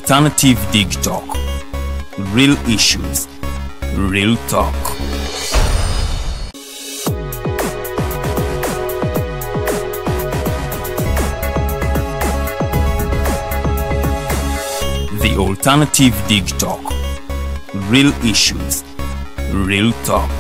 Alternative Dig Talk. Real issues, real talk. The Alternative Dig Talk. Real issues, real talk.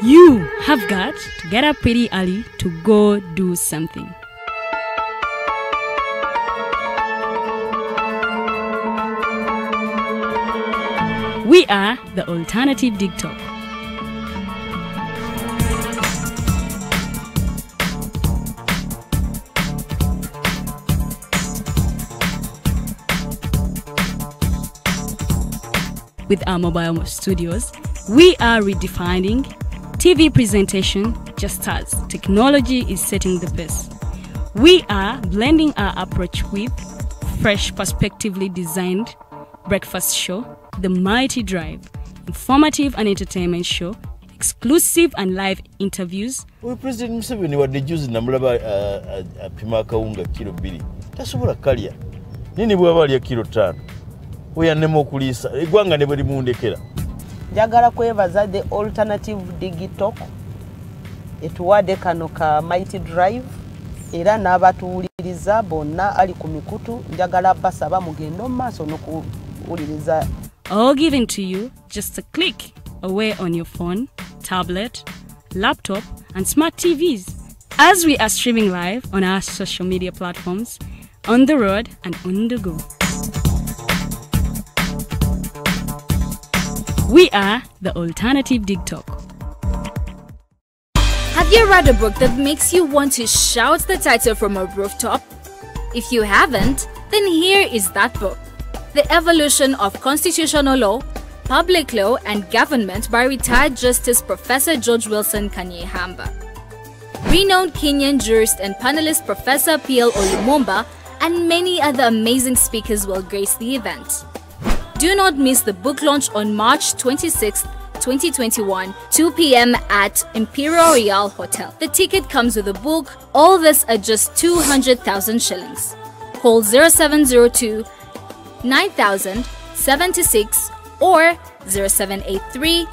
You have got to get up pretty early to go do something. We are the Alternative Dig Talk. With our mobile studios, we are redefining TV presentation just as technology is setting the pace. We are blending our approach with fresh, perspectively designed breakfast show, The Mighty Drive, informative and entertainment show, exclusive and live interviews. We President Museveni wadde juzi namulaba apima akawunga kilo 2 tasobola kalya nini bwaba alya kilo 5 oyannema okuliisa eggwanga ne bwe limundekera. Njagala kwebaza the Alternative Dig Talk etuwadde kano ka Mighty Drive era n'abatuwuliriza bonna ali ku mikutu njagala basaba mugendo maaso n'okuwuliriza. All given to you just a click away on your phone, tablet, laptop and smart TVs as we are streaming live on our social media platforms, on the road and on the go. We are the Alternative Dig Talk. Have you read a book that makes you want to shout the title from a rooftop? If you haven't, then here is that book. The Evolution of Constitutional Law, Public Law and Government by retired Justice Professor George Wilson Kanyehamba. Renowned Kenyan jurist and panelist Professor P.L. Olumumba and many other amazing speakers will grace the event. Do not miss the book launch on March 26, 2021, 2 p.m. at Imperial Royal Hotel. The ticket comes with a book, all this at just 200,000 shillings. Call 0702 9000 76 or 0783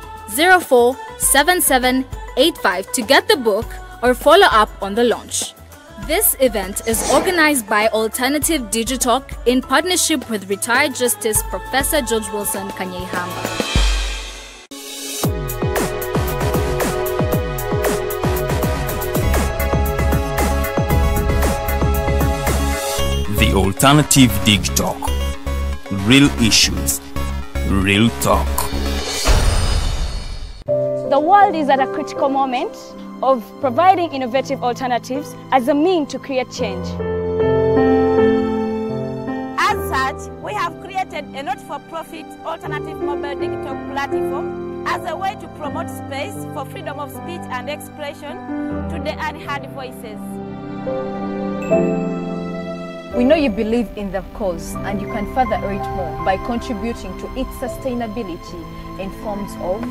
04 7785 to get the book or follow up on the launch. This event is organized by Alternative Dig Talk in partnership with retired Justice Professor George Wilson Kanyehamba. The Alternative Dig Talk. Real issues, real talk. The world is at a critical moment of providing innovative alternatives as a means to create change. As such, we have created a not-for-profit alternative mobile digital platform as a way to promote space for freedom of speech and expression to the unheard voices. We know you believe in the cause and you can further it more by contributing to its sustainability in forms of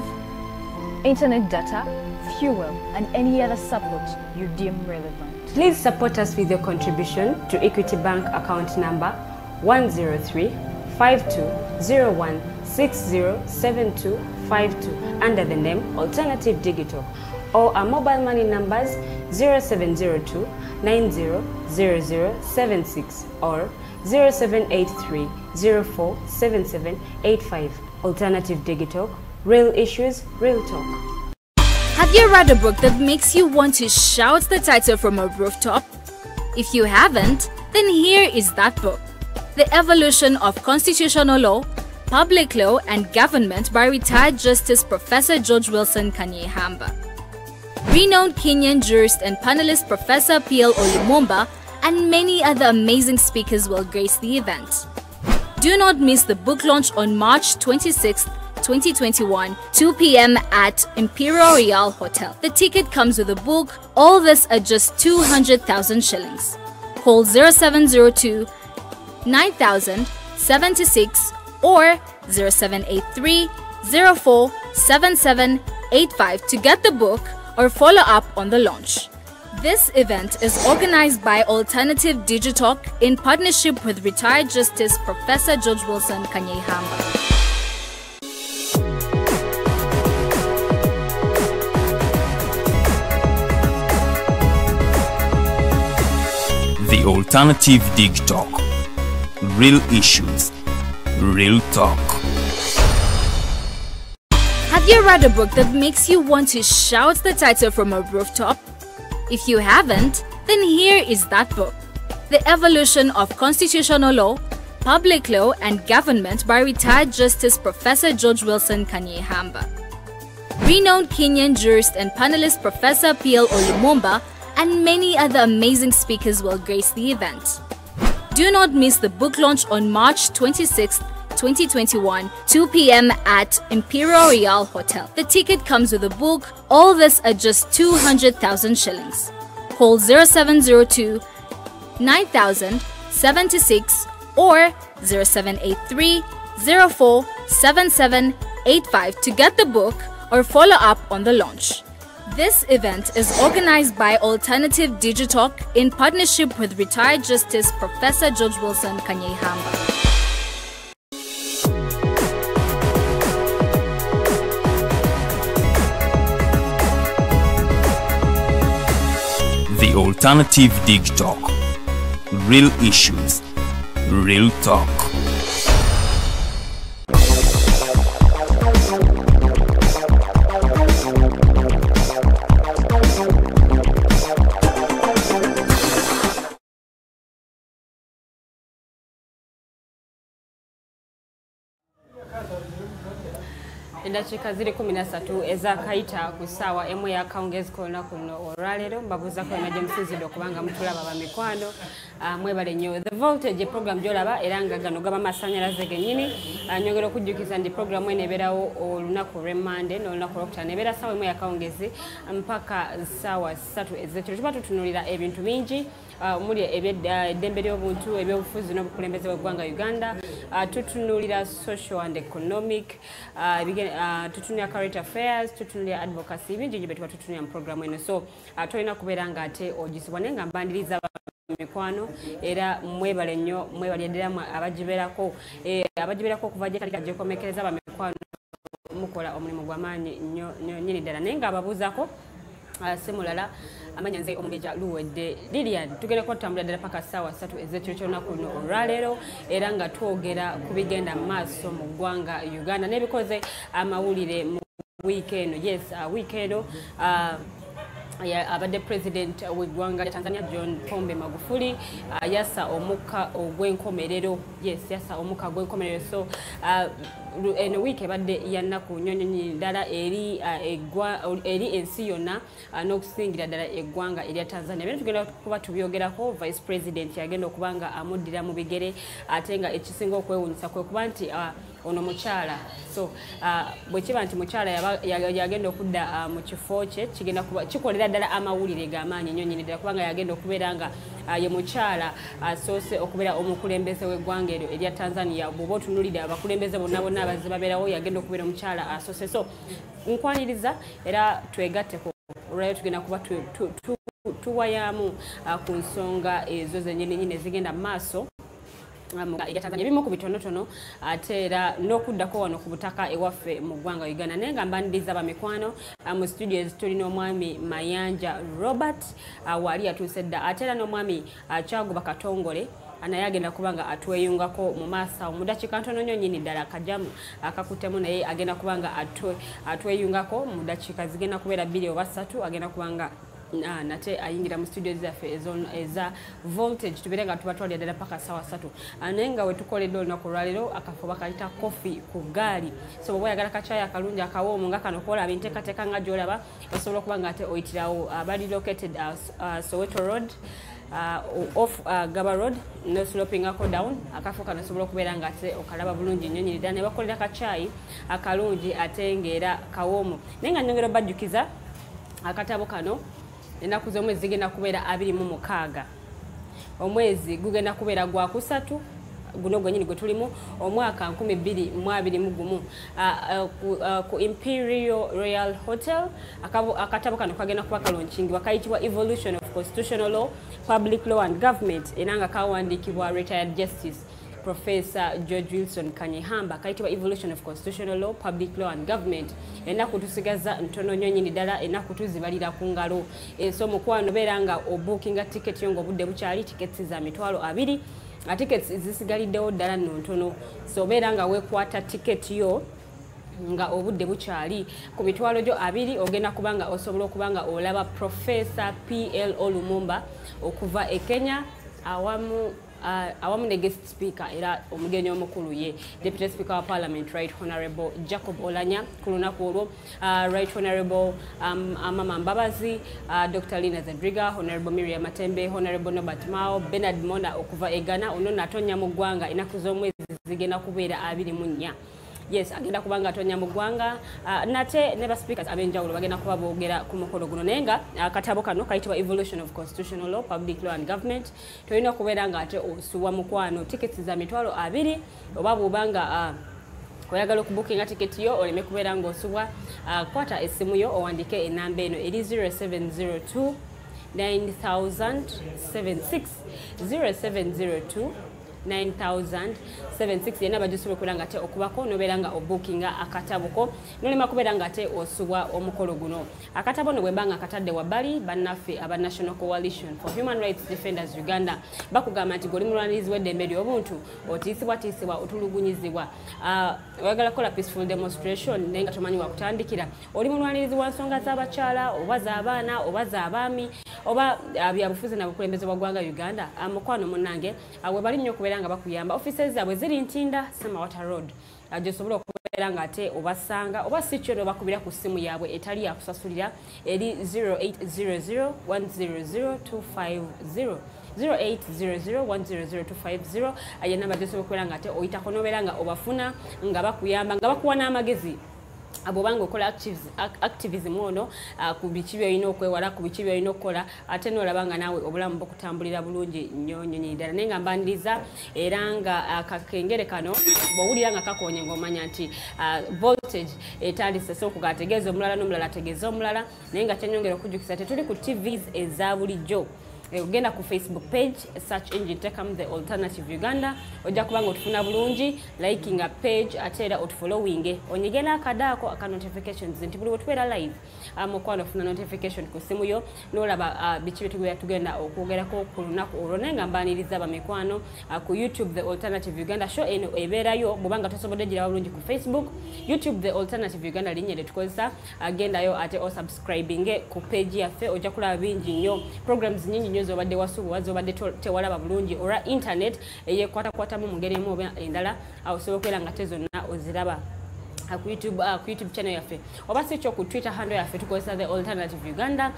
internet data, fuel and any other support you deem relevant. Please support us with your contribution to Equity Bank account number 103 5201 607252 under the name Alternative Dig Talk, or our mobile money numbers 0702 900076 or 0783 04 7785. Alternative Dig Talk. Real issues, real talk. Have you read a book that makes you want to shout the title from a rooftop? If you haven't, then here is that book. The Evolution of Constitutional Law, Public Law and Government by retired Justice Professor George Wilson Kanyehamba. Renowned Kenyan jurist and panelist Professor P.L. Olumumba and many other amazing speakers will grace the event. Do not miss the book launch on March 26, 2021, 2 p.m. at Imperial Royal Hotel. The ticket comes with a book. All this at just 200,000 shillings. Call 0702 9000 76 or 0783 04 7785 to get the book or follow up on the launch. This event is organized by Alternative Digitalk in partnership with retired Justice Professor George Wilson Kanyehamba. The Alternative Digitalk. Real issues, real talk. Have you read a book that makes you want to shout the title from a rooftop? If you haven't, then here is that book, The Evolution of Constitutional Law, Public Law and Government by retired Justice Professor George Wilson Kanyehamba. Renowned Kenyan jurist and panelist Professor P.L. Olumumba and many other amazing speakers will grace the event. Do not miss the book launch on March 26, 2021, 2 p.m. at Imperial Royal Hotel. The ticket comes with a book. All this at just 200,000 shillings. Call 0702 9000 76 or 0783 04 7785 to get the book or follow up on the launch. This event is organized by Alternative Digitalk in partnership with retired Justice Professor George Wilson Kanyehamba. The Alternative Digitalk. Real issues, real talk. Endakika ziri 13 ezakaita ku ssaawa emu yakawungezi kolona kuno olwaleero mbabuuzako na gyemusinzidde okubanga mutulaba bamikwano mwebale nnyo. The Voltage program gyolaba era nga gano gaba masannyalaze gennyini. Nyongera okujjukiza ndi program eno ebeerawo olunaku lw'Emmande n'olunaku lw'Okutano ebeera ssaawa emu yakawungezi mpaka ssaawa 3 ez'ekiro. Tuba tutunuulira ebintu bingi omuli eddembe ly'obuntu, ebyobufuzi n'obukulembeze bw'eggwanga Uganda. Tutunuulira social and economic, tutunulira current affairs, tutunulira advocacy, bingi bye tuba tutunulira mu programu eno. So tolina kubeera nga ate ogisibwa naye nga mbandiriza mikwano era mwebale nnyo, mwebale ddala abagibeerako okuva gye kali gyekomekereza bamikwano mukola omulimu gw'amaanyi nnyo nnyini ddala naye nga ababuuzako semulala amanya nze omuleja luwedde Lilian tugenda kutambula ddala paka ssaawa 3 ez'ekiro ky'olunaku luno olwaleero era nga twogera ku bigenda mu maaso mu ggwanga Uganda n'ebikoze amawulire mu wiikeendo. Yes, wiikeendo abadde president w'eggwanga lya Tanzania John Pombe Magufuli yassa omukka ogw'enkomerero. Yes, yassa omukka ogw'enkomerero. So eno wiiki ebadde yannaku nnyonnyonyi ddala eri ensi yonna n'okusingira ddala eggwanga erya Tanzania. Bino tugenda kuba tubyogerako. Vice President yagenda okuba nga amuddira mu bigere ate nga ekisinga okwewuunyisa kwe kuba nti ono mukyala. So bwe kiba nti mukyala yagenda okudda mu kifo kye kigenda kuba kikolera ddala amawulire g'amaanyi nnyo nnyini ddala kubanga yagenda okubeera nga ye mukyala asoose okubeera omukulembeze w'eggwanga eryo erya Tanzania. Bw'oba otunuulira abakulembeze bonna bonna abazze babeerawo yagenda okubeera omukyala asoose. So nkwaniriza era twegatteko olwaleero tugenda kuba tuwayamu ku nsonga ezo zennyini ezigenda mu maaso ebimu ku bitonotono ate era n'okuddako wano ku butaka ewaffe mu ggwanga Uganda. Naye nga mbandiriza bamikwano mu studios tulina omwami Mayanja Robert wali yatuuse dda ate era n'omwami Kyaguba Katongole naye agenda kuba nga atweyungako mu maaso mu dakiika ntono nnyo nnyini ddala akajamu akakuttemu naye agenda kuba nga atweyungako mu dakiika zigenda kubeera 2 oba 3 agenda kuba nga nate ayingira mu studio zaffe eza Voltage tubeere nga tubatwalira ddala paka ssaawa 3 naye nga wetukoledde olunaku olwaleero akafo bakayita kofi ku gaali. So bw'oba oyagala kacayi akalungi akawoomu nga kano kola enteekateeka nga gy'olaba osobola okuba nga ate oyitirawo abali located Soweto Road off Gaba Road no sloping ako down akafo kana sobola okubeera nga ate okalaba bulungi nnyonyi ddala ne bakolera kachayi akalungi ate ng'era kawoomu naye nga nyongera bajjukiza akatabo kano ennaku z'omwezi zigenda kubeera 26 omwezi gugenda kubeera gwa kusatu guno gwenyini gwe tulimu omwaka 2021 ku Imperial Royal Hotel akatabo kano kagenda kuba kalonchingibwa kayitibwa Evolution of Constitutional Law, Public Law and Government era nga kawandiikibwa retired Justice Professor George Wilson Kanyehamba kayitibwa Evolution of Constitutional Law, Public Law and Government ennaku tusigaza ntono nnyo nnyini ddala ennaku tuzibalira ku ngalo so mukwano beera nga obookinga tiketi yo ng'obudde bukyali tiketi za $20 tickets zisigaliddewo ddala ntono so beera nga weekwata tiketi yo nga obudde bukyali ku $20 ogenda kubanga osobola okubanga olaba Professor PLO Lumumba okuva e Kenya awamu ne guest speaker era omugenyi omukulu ye Deputy Speaker wa Parliament Right Honorable Jacob Olanya ku lunaku olwo Right Honorable Mama Mbabazi Dr. Lina Zedriga Honorable Miriam Matembe Honorable Norbert Mao Bernard Mona okuva e Ghana ono natonya mu ggwanga ennaku z'omwezi zigenda kubeera 24 yes agenda kubanga atonya mu ggwanga nate ne ba speakers abenjawulo bagenda kuba boogera ku mukolo guno naye nga akatabo kano kayitibwa Evolution of Constitutional Law, Public Law and Government tolina okubeera nga ate osuwa mukwano tiketi za $20 oba bw'obanga oyagala okubookinga tiketi yo oleme kubeera ng'osubwa kwata essimu yo owandike enamba eno eri 0702 9076 0702 9076 yena bajusobola okubeera nga ate okubako nobeera nga obookinga akatabo ko nolema kubeera nga ate osubwa omukolo guno akatabo no bwemba nga akatadde wabbali bannaffe aba National Coalition for Human Rights Defenders Uganda bakugamba nti goli mulwanirizi w'eddembe ly'obuntu otiisibwa otulugunyizibwa oyagala kukola peaceful demonstration naye nga tomanyi wakutandikira oli mulwanirizi wa nsonga z'abakyala oba z'abaana oba z'abaami oba byabufuzi na bukulembeze bwa ggwanga Uganda mukwano munnange bwe bali nnyo okubeera nga bakuyamba offices zaabwe ziri Ntinda Samawata Road gyosobola okubeera nga ate obasanga oba si kyo bakubira ku ssimu yaabwe etali yakusasulira eri 0800100250 0800100250 aye namba gyosobola okubeera nga ate oyitako nobeera nga obafuna nga bakuyamba nga bakuwa n'amagezi abo banga okola activism ono ku biki byolina okwewala ku biki byolina okukola ate n'olaba nga naawe obulamu bukutambulira bulungi nnyo nnyonyi ddala naye nga mbaniriza era nga akakengere kano bw'owulira nga kakoonye ng'omanya nti voltage etandise so okugategeeza omulala n'omulala ategeeza omulala naye nga kyenyongera okujjukisa tetuli ku TVs eza bulijjo ogenda ku Facebook page search engine tekamu The Alternative Uganda ojja kubanga otufuna bulungi likinga page ate era otufollowinge onyigena akadaako aka notifications nti buli wetubeera live mukwano ofuna notification ku simu yo n'olaba biki tugenda okwogerako ku lunaku olwo naye nga mbaniriza bamikwano ku YouTube The Alternative Uganda show eno ebeerayo bwobanga tosobodde giraba bulungi ku Facebook YouTube The Alternative Uganda linnya lyetukozesa agendayo ate osubscribinge ku page yaffe ojja kulaba bingi nnyo programs nyingi nnyo zobadde wasuubwa zobadde tewalaba bulungi olwa internet eyekwatakwatamu mu ngeri emu oba endala osobola okubeera nga te zonna oziraba ku YouTube channel yaffe oba si kyo ku Twitter handle yaffe tukozesa The Alternative Uganda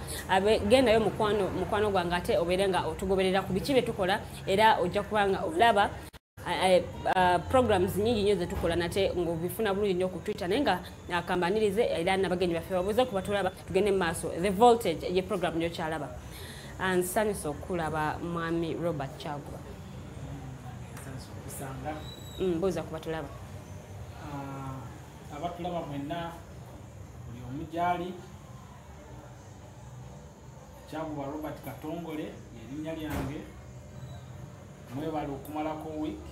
gendayo mukwano gwange ate obeere nga otugoberera ku biki bye tukola era ojja kubanga olaba programs nyingi nnyo zetukola nate ng'obifuna bulungi nnyo ku Twitter naye nga akambanirize era n'abagenyi baffe babuuze kuba tulaba tugende mu maaso The Voltage ye program nyokyalaba nsanyusa okulaba mwami Robert Kyagulanyi mbuuza kuba tulaba abatulaba mwenna buli omu gyali Kyagulanyi Robert Katongole erinnya lyange mwebale okumalako week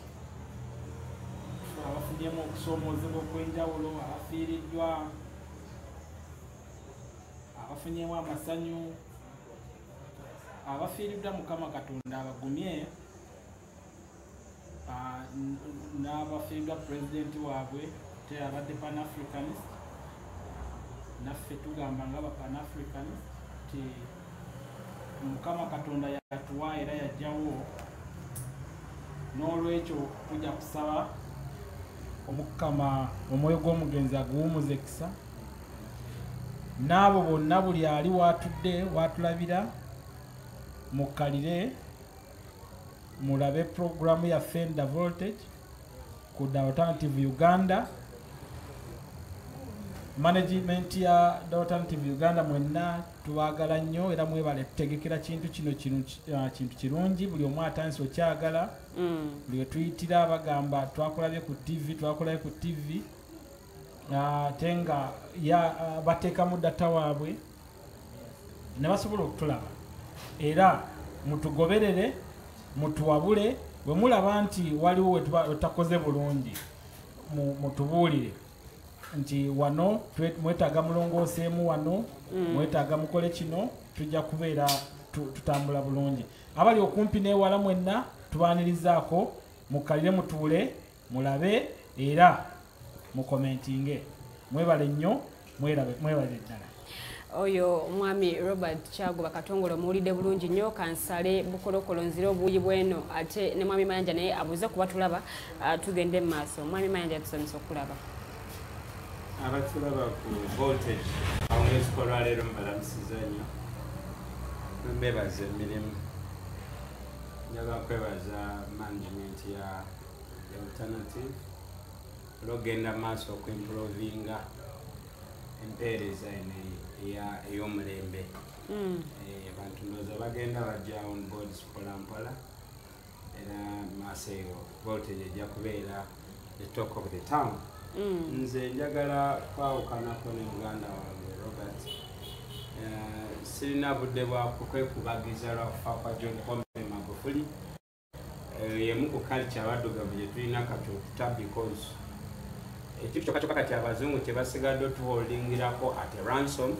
abafunyemu okusoomoozebwa okw'enjawulo abafiiriddwa abafunyemu amasanyu abafiiriddwa Mukama Katonda abagumye n'abafiiriddwa pulezidenti waabwe te abadde Pan-Africanist naffe tugamba nga Pan-Africanist ti Mukama Katonda yatuwa era yajjawo n'olwekyo tujja kusaba Omukama omwoyo gw'omugenzi aguwumuza ekisa n'abo bonna buli ali watudde watulabira mukkalire mulabe programu ya Fender Voltage ku The Alternative Uganda. Management ya The Alternative Uganda mwenna tuwagala nnyo era mwebale tutegekera kintu kintu kirungi buli omu atandise okyagala. Buli tuyitira bagamba twakolabye ku TV tenga ya bateekamu data waabwe ne basobola okutulaba era mutugoberere mutuwabule bwe mulaba nti waliwo wetakoze bulungi mutubuulire nti wano mwetaaga mulongooseemu wano mwetaaga mukole kino tujja kubeera tutambula bulungi. Abali okumpi n'ewala mwenna tubaanirizaako mukalire mutuule mulabe era mukomentinge. Mwebale nnyo mwebale ddala. Oyo mwami Robert Kyaguba Katongole muwulidde bulungi nnyo kansale bukolokolo nzira obuuyi bweno ate ne mwami Mayanja naye abuze kuba tulaba tugende mu maaso. Mwami Mayanja tusomesa okulaba. Abatulaba ku voltage awesikola leero mbalamusiza nnyo. Mbebaza emirimu. Njaga kwebaza management ya Alternative olw'okugenda maaso okuimprovinga empeereza ey'omulembe. Abantu ndowooza bagenda bajja on board mpolampola era maaso eyo voltage ejja kubeera the talk of the town. Nze njagala kwawukanako ne muganda wange Robert. Sirina budde bwa kwekubagiza lwa kufa kwa John Pombe Magufuli. Yemu ku culture abaddugavu gye tulina kati okuta because ekintu kyokka kyokka kati abazungu kye basigadde otuholdingirako at a ransom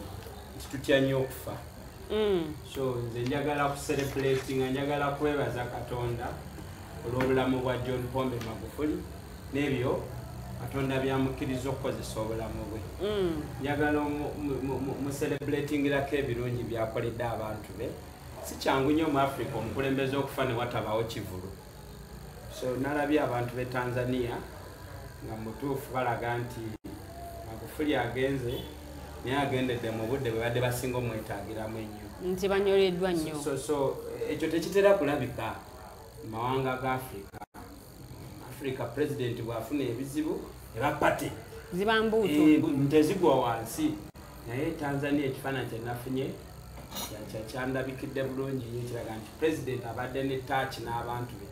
nti tutya nnyo okufa. So nze njagala kucelebratinga, njagala kwebaza Katonda olw'obulamu bwa John Pombe Magufuli n'ebyo Katonda byamukkiriza okukozesa obulamu bwe. Njagala mucelebratingirako ebirungi byakoledde abantu be. Si kyangu nnyo mu Africa omukulembeze okufa ne watabaawo kivulu. So nalabye abantu b'e Tanzania nga mutuufu balaga nti Magufuli agenze naye agendedde mu budde bwe badde basinga omwetaagiramu ennyo. Nti banyoleddwa nnyo. So ekyo tekitera kulabika mu mawanga ga Africa president bw'afuna ebizibu eba pate zibambuuto ntezigwa wansi. Naye Tanzania ekifaananyi kye nafunye kyandabikidde bulungi nnyo kiraga nti president abadde ne touch n'abantu be.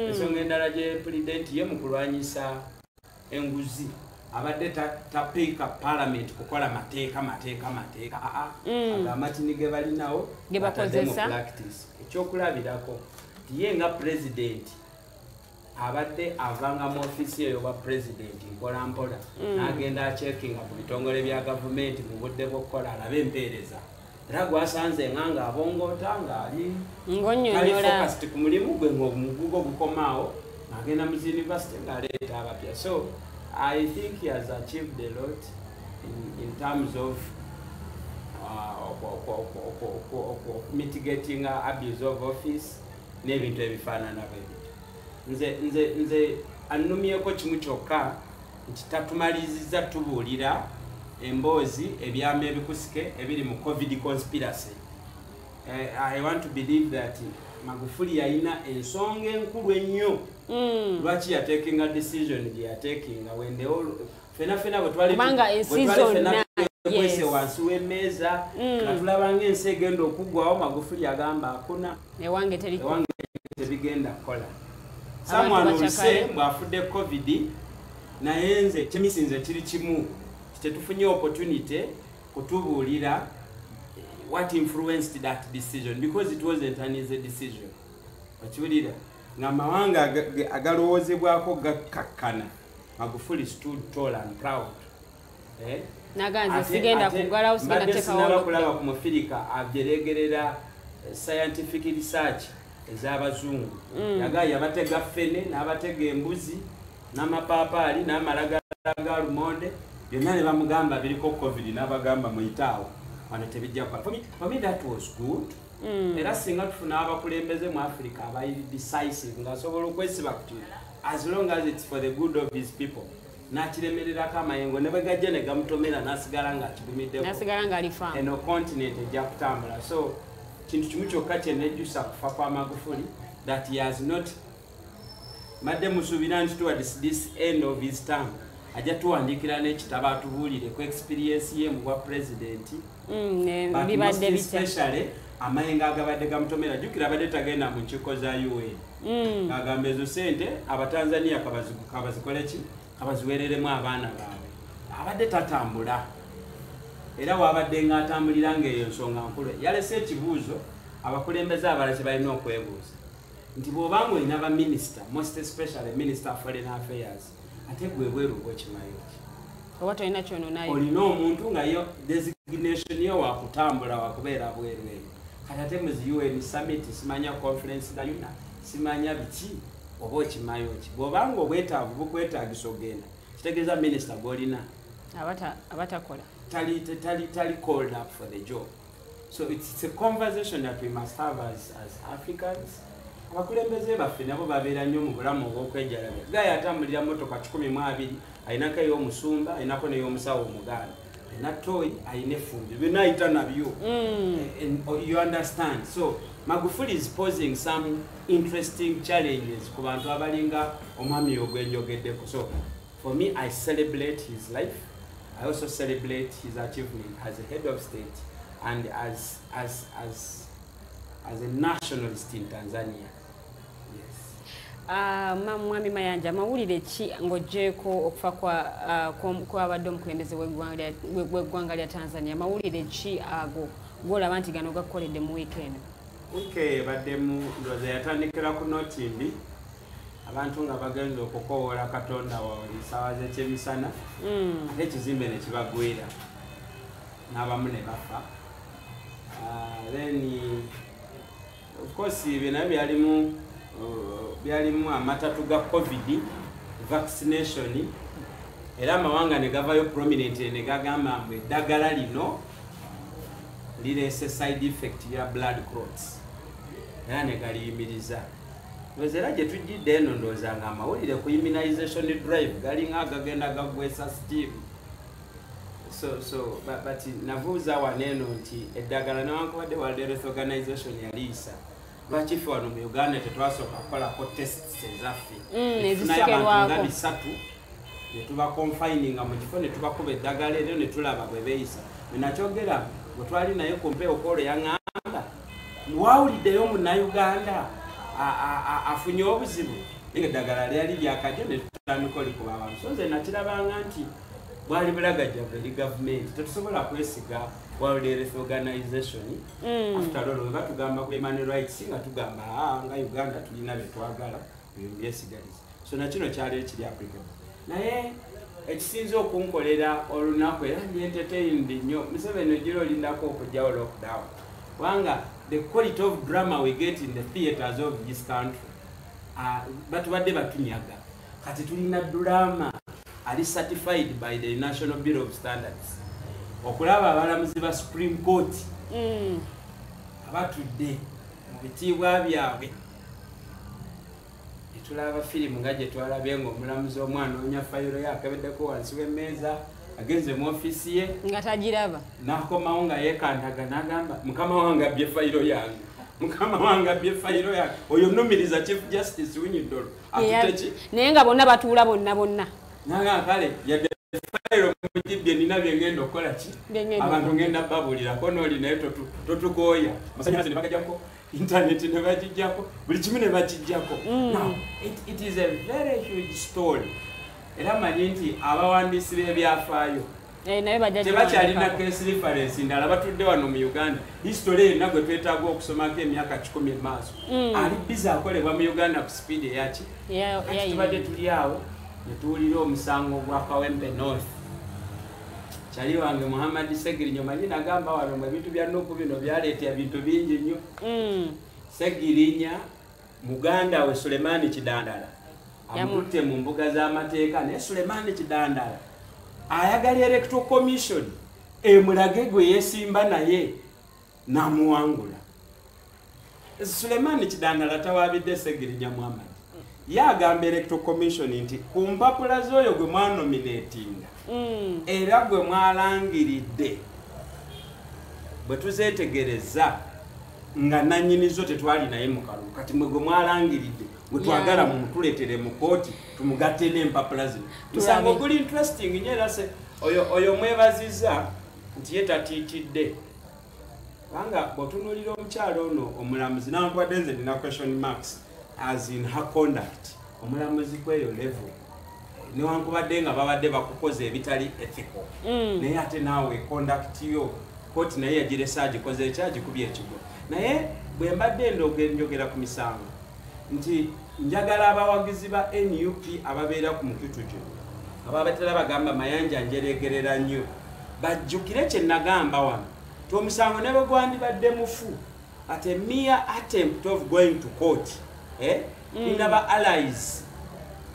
Ensonga endala gye president ye mu kulwanyisa enguzi abadde tapiika parliament kukola mateeka. Amatini ge balinawo ge bakozesa ekyokulabirako nti ye nga president abadde avanga mu ofisi eyo bwa president mpolampola n'agenda acheckinga ku bitongole bya gavumenti mu budde bw'okukola alabe empeereza. Era gwasanze nga abongoota ng'ali focused ku mulimu gwe ng'omugugo gukomaawo n'agenda mu university ng'aleeta abapya. So I think he has achieved a lot in terms of mitigating abuse of office n'ebintu ebifaanana bwe. Nze annumyeko kimu kyokka nti tatumaliriza tubuulira emboozi ebyama ebikusike ebiri mu COVID conspiracy. I want to believe that Magufuli yalina ensonga enkulu ennyo lwaki yatekinga decision gye yatekinga wende fena bwe twali wansi w'emmeeza nga tulaba ng'ensi egenda okuggwawo Magufuli agamba akuna ewange tebigenda kukola. Someone will say bw'afudde COVID naye nze kimisinze kiri kimu tetufunye opportunity kutubuulira what influenced that decision because it wasn't an easy decision. Okiwulira nga mawanga agalowoozebwako gakkakkana Magufuli stood tall and proud. Naganze sigenda kugalawo sigenda tekawo kulaba ku Mufirika ajeregerera scientific research ez'abazungu. Yagaye abatega ffene n'abatega embuzi n'amapaapaali n'amalagala ga lumonde byonna ne bamugamba biriko COVID n'abagamba muyitaawo wano tebijja kukola. For me that was good. Era singa tufuna abakulembeze mu Africa abayi decisive ng'asobola okwesiba kuti as long as it's for the good of his people. N'akiremererako amayengo ne bwe gajja ne gamutomera n'asigala ng'akigumiddeko. N'asigala ng'alifamu. Eno continent ejja kutambula. So kintu kimu kyokka kye nejjusa kufa kwa Magufuli that he has not madde musuubira nti towards this end of his term ajja tuwandikira n'ekitabo atubuulire ku experience ye mu bwa president bibadde bite especially amayengo agabadde gamutomera jjukira abadde tagenda mu nkiiko za UN agamba ezo sente abatanzania kabazikole ki kabaziwereremu abaana baabwe abadde tatambula era wabadde ng'atambulira ng'eyo nsonga nkulu yalese ekibuuzo abakulembeze abalala kye balina okwebuuza nti bw'obanga olina baminisita most especially minister of foreign affairs ate gwe bweru bwekimayo oba tolina kyononayo olina omuntu nga yo designation yo wakutambula wakubeera bwerweru kati ate muzi UN summit simanya conference dayuna simanya biki oba okimayo ki bw'obanga obwetaavu bukwetaagisa ogenda kitegeeza minisita gw'olina abatakola tali called up for the job. So it's a conversation that we must have as Africans. Abakulembeze baffe nabo babeera nnyo mu bulamu obw'okwejalabya. Gaya atambulira motoka 12 ayinako ey'omusumba ayinako n'ey'omusawo omuganda ayina toyi ayina effumbi byonna ayita nabyo. You understand? So Magufuli is posing some interesting challenges ku bantu abalinga omwami ogwenjogeddeko. So for me, I celebrate his life. I also celebrate his achievement as a head of state and as a nationalist in Tanzania. Yes. Mwami Mayanja, mawulire ki ng'oggyeko okufa kw'abadde omukulembeze w'eggwanga lya Tanzania? Mawulire ki ago gw'olaba nti gano gakukoledde mu weekend? Weekend ebaddemu ndowooza yatandikira ku Notimbi. Abantu nga bagenza okukoowola Katonda waabwe ssaawa z'ekyemisana n'ekizimbe ne kibagwera n'abamu ne bafa. Then of course byonna byalimu amatatu ga COVID vaccination era amawanga ne gavayo prominent ne gagamba mbu eddagala lino lireese side effect ya blood clots era ne galiyimiriza. Wezera gye tujjidde eno ndowooza nga amawulire ku immunization drive galinga agagenda gagwesa steam. So but nabuuza wano eno nti eddagala newankubadde World Health Organization yaliisa lwaki ffe wano mu Uganda tetwasooka kukolako tests ezaffe efunayo abantu nga 3 ne tuba confininga mu kifo ne tubakuba eddagala eryo ne tulaba bwe beeyisa. Nakyogera bwe twali naye ku mpeewo koolo yaŋŋamba wawuliddeyo munnayuganda afunye obuzibu eddagala lyali lyakajja ne tutandika olikuba abantu. So nze nakirabanga nti bwali bulagajjavu eri gavumenti tetusobola kwesiga World Health Organization. After all we batugamba ku human rights nga tugamba nga Uganda tulina byetwagala byesigaliza. So nakino kyali ekiri applicable. Naye ekisinza okunkolera olunaku era entertained nnyo Museveni ojira olindako okujjawo lockdown wanga the quality of drama we get in the theaters of this country batubadde batunyaga kati tulina drama ali certified by the National Bureau of Standards okulaba abalamuzi ba Supreme Court abatudde mu bitiibwa byabwe tulaba filimu nga gye twalabye ng'omulamuzi omwana onya fayiro yakabeddeko wansi w'emmeeza agenze mu ofisi ye nga tagiraba n'akomawo nga yeekantaga n'agamba mukama wange abbye fayiro yange mukama wange abbye fayiro yange oyo numiriza Chief Justice Winyidolo atuteki naye nga bonna batuula bonna nanga kale yadde fayiro mujibye nina byengenda okukola ki abantu ngenda babulirako n'oli naye totukooya masanyalaze ne bagajjako internet ne bagijjako buli kimu ne bakijjako. Now it is a very huge story era manyi nti abawandiisi b'ebyafaayo tebakyalina case reference ndala batudde wano mu Uganda history yenna gwe twetaaga okusomako emyaka 10 emaaso ali biza akolebwa mu Uganda ku speed eyaki tubadde tuli awo ne tuwulira omusango gwa Kawempe North. Kyali wange Muhammad Segirinya manyi nagamba wano mu bintu bya Nuupu bino byaleeta ebintu bingi nnyo. Segirinya muganda we Sulemani Kidandala amutte mu mbuga z'amateeka ne Sulemani Kidandala ayagala Electoral Commission emulage gwe yeesimba naye namuwangula. Sulemani Kidandala tawaabidde Segirinya Muhammad yagamba Electoral Commission nti ku mpapula z'oyo gwe mwanominatinga era gwe mwalangiridde bwe tuzeetegereza nga nanyinizo tetwali naye mu kalulu kati mwego mwalangiridde mwe twagala mumutuleetere mu kooti tumugatte n'empapula zino musango guli interesting nnyo era se oyo mwebaziza nti ye tatiitidde kubanga bw'otunuulira omukyalo ono omulamuzi nankwadde nze nina question marks as in her conduct omulamuzi kweyo level newankubadde nga babadde bakukoza ebitali ethical naye ate naawe conduct yo kooti naye yagiresa agikoze ekyagikubye ekigo naye bwe mbadde njogera ku misango nti njagala abawagizi ba NUP ababeera ku mukitu gino ababatera bagamba mayanja njeregerera nnyo bajjukire kye nagamba wano ti omusango ne bwe gwandibadde mufu at a mere attempt of going to court nina ba allies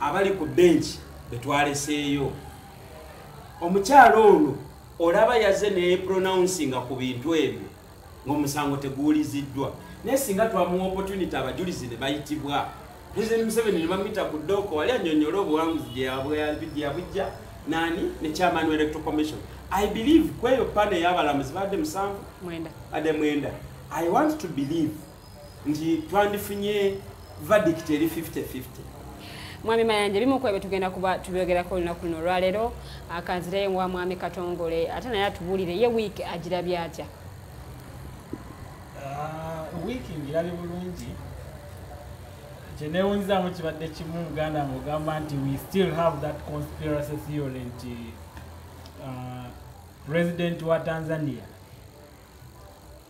abali ku bench betwaleseeyo omukyalo ono olaba yaze ne pronouncing ku bintu ebyo ng'omusango teguwuliziddwa naye singa twamuwa opportunity abajulizi ne bayitibwa President Museveni ne bamuyita ku ddooko wali annyonnyola obuwanguzi gye yabujja nani ne chairman wa Electoral Commission. I believe kweyo pane y'abalamuzi badde musanvu mwenda. I want to believe nti twandifunye verdict eri 50-50. Mwami Mayanja bimu kwa tugenda kuba tubyogerako lunaku luno lwaleero akanzire wa Mwami Katongole ate naye atubulire ye week agirabye atya. Wiki ngirabe bulungi kyenewunza mu kibadde kimu Uganda ng'ogamba nti we still have that conspiracy theory nti president wa Tanzania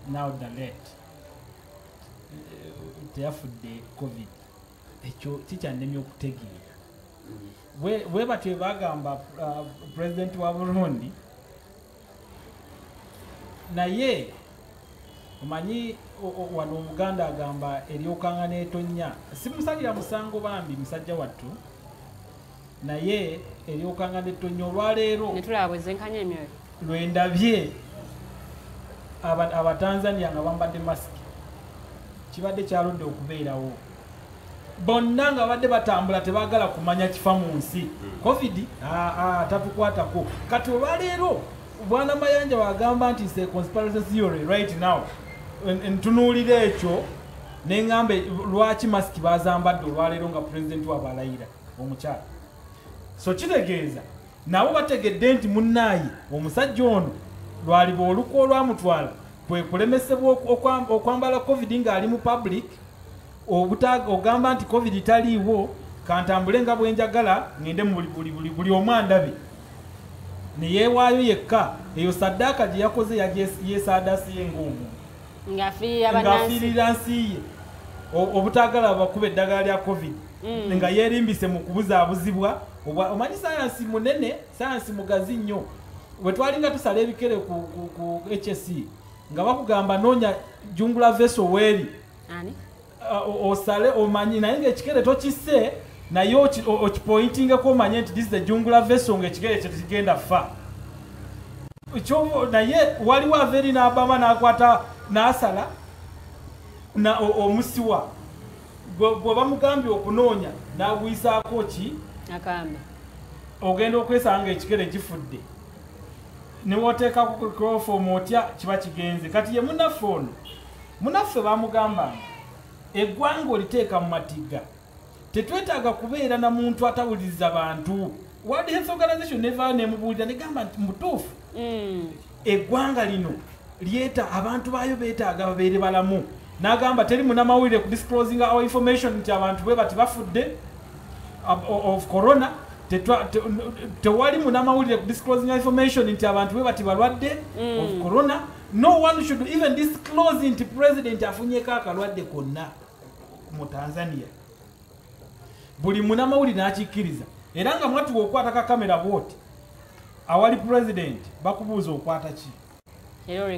now the late teyafudde COVID ekyo kikyannemye okutegeera bwe batwe bagamba president wa Burundi naye omanyi wano Omuganda agamba eryokanga n'etonnya simusalira musango bambi musajja wattu naye eryokanga n'etonnya olwaleero netulabwezenkanya emyoyo lwendabye abatanzania nga bambadde masiki kibadde kyaludde okubeerawo bonna nga badde batambula tebagala kumanya kifa mu nsi covid tatukwatako kati olwaleero bwana Mayanja wagamba nti se conspiracy theory right now ntunuulira ekyo neŋŋambe lwaki masiki bazambadde olwaleero nga president wabalayira omukyala so kitegeeza nabo bategedde nti munnaayi omusajja ono lwaliba oluku olwamutwala kwe kulemesebwa okwambala covid ng'ali mu public ogamba nti covid taliiwo kantambule nga bwenjagala ngende mu buli omwandabe neyeewaayo yekka eyo saddaaka gye yakoze yesaadasiye ng'omuntu ng'afiirira nsi ye obutagala bakuba eddagala lya covid nga yeerimbise mu kubuzaabuzibwa omanyi sayansi munene sayansi mugazi nnyo bwe twalinga tusala ebikere ku HSC nga bakugamba noonya jungula veso weeri osale omanyi naye ng'ekikere tokisse naye okipointingeko omanye nti this is the jungula veso ng'ekikere kye kigenda fa naye waliwo aveeri n'abama n'akwata n'asala omusiwa bwe bamugambye okunoonya n'agwisaako ki ogenda okwesanga ekikere gifudde newoteekako chloroform otya kiba kigenze kati ye munaffe ono munaffe bamugamba eggwanga oliteeka mu matiga tetwetaaga kubeera na muntu atawuliriza bantu World Health Organization neva nemubuulira negamba nti mutuufu eggwanga lino lyeta abantu baayo beetaaga babeere balamu n'agamba teri munamawulire ku disclosing our information nti abantu bwe bati bafudde of corona tewali munamawulire ku disclosing information nti abantu bwe bati balwadde of corona. No one should even disclose nti president afunyeko akalwadde konna mu Tanzania. Buli munamawulire n'akikkiriza era nga mwatuwa okwata ka kamera bwoti awali president bakubuuza okwata ki Ero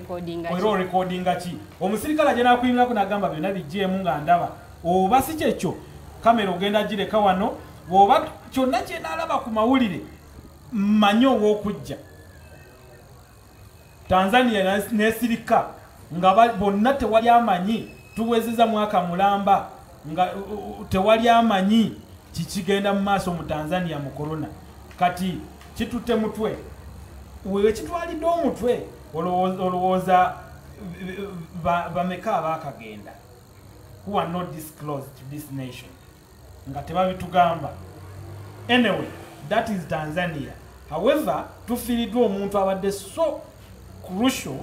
recordinga ki omusirikale agenda nakuyingako n'agamba byonna bijjeemu nga ndaba oba si kyekyo kamera ogenda gireka wano oba kyonna kyenaalaba ku mawulire mmanyi ow'okujja Tanzania n'esirika nga bonna tewali amanyi tuwezeza mwaka mulamba nga tewali amanyi kikigenda mu maaso mu Tanzania mu corona kati kitutte mutwe wewe kitwalidde omutwe olowooza bameka abakagenda who are not disclosed to this nation nga tebabitugamba. Anyway, that is Tanzania. However, tufiiriddwa omuntu abadde so crucial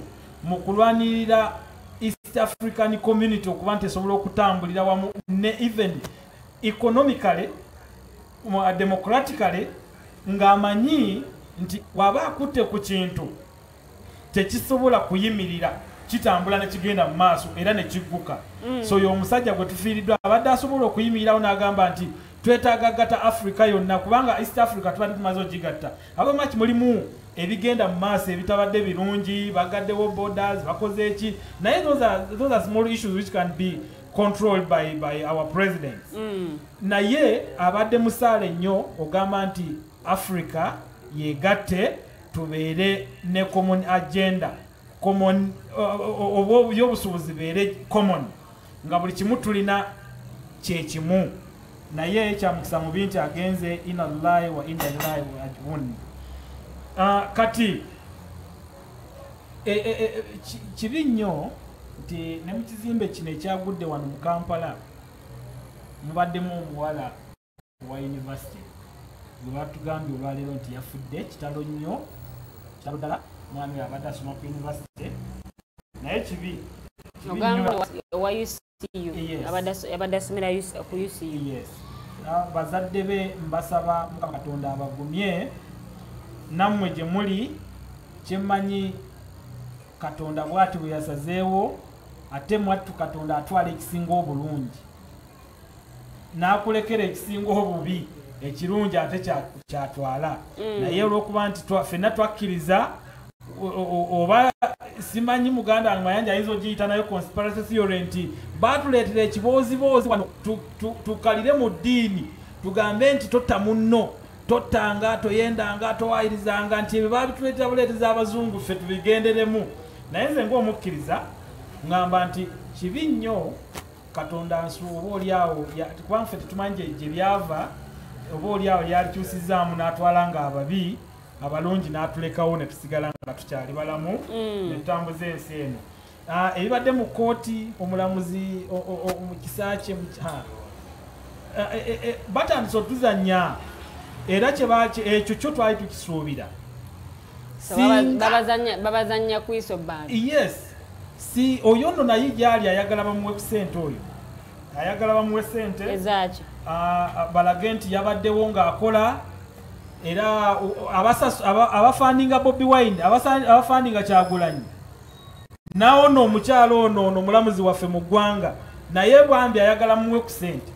mu kulwanirira East African community okuba nti esobola okutambulira wamu ne even economically democratically ng'amanyi nti waba akutte ku kintu tekisobola kuyimirira kitambula ne kigenda mu maaso era ne kigguka. So y'omusajja gwe tufiiriddwa abadde asobola okuyimirirawo n'agamba nti twetaaga gatta Africa yonna kubanga East Africa tubadde tumaze ogigatta. Abamaki mulimu ebigenda mu maaso ebitabadde birungi, bagaddewo borders, bakoze eki. Naye those are small issues which can be controlled by our presidents. Naye abadde musaale nnyo ogamba nti Africa yegatte tubeere ne common agenda, common y'obusuubuzi beere common nga buli kimu tulina kyekimu. Naye kyamukisa mubi nti agenze inna Allahi wa inna ilaihi raji'un. Kati kibi nnyo nti ne mu kizimbe kino ekyagudde wano mu Kampala mubaddemu omuwala wa university gwe batugambye olwaleero nti yafudde kitalo nnyo, kitalo ddala mwami abadde asoma ku university naye kibi wa UCU abadde asomera ku UCU. Yes. Bazadde be mbasaba Mukama Katonda abagumye nammwe gye muli kyemmanyi Katonda bw'ati bwe yasazeewo ate mwattu Katonda atwala ekisinga obulungi n'akulekera ekisinga obubi ekirungi ate kyatwala. Naye olw'okuba nti ffenna twakkiriza oba simanyi muganda wange mayanja ayinza ogiyita nayo conspiracy theory nti baatuleetera ekibooziboozi wano tukalire mu ddiini tugambe nti totta munno, tottanga, toyendanga, towaayirizanga, nti ebyo baabituleetera buleeteza abazungu ffe tubigenderemu. Naye nze ng'omukkiriza ngamba nti kibi nnyo Katonda nsuwa oba oliawo kuba ffe tetumanyi gye byava, oba oliawo lyalikyusizaamu n'atwala nga ababi abalungi n'atulekawo ne tusigala nga tukyali balamu ne tutambuza ensi eno. Ebibadde mu kooti omulamuzi mu kisa kye batandise otuzannya era ekyo kyo twali tukisuubira. Babazannya ku iso bandi. Yes. Si oyo nno naye gyali ayagala bamuwe ku ssente oyo. Ayagala bamuwe ssente. Ezaaki. Balage nti yabaddewo ng'akola era abafandinga Bobi Wine, abafandinga Kyagulanyi. Nawo no omukyalo ono omulamuzi waffe mu ggwanga naye bwambi ayagala muwe ku ssente.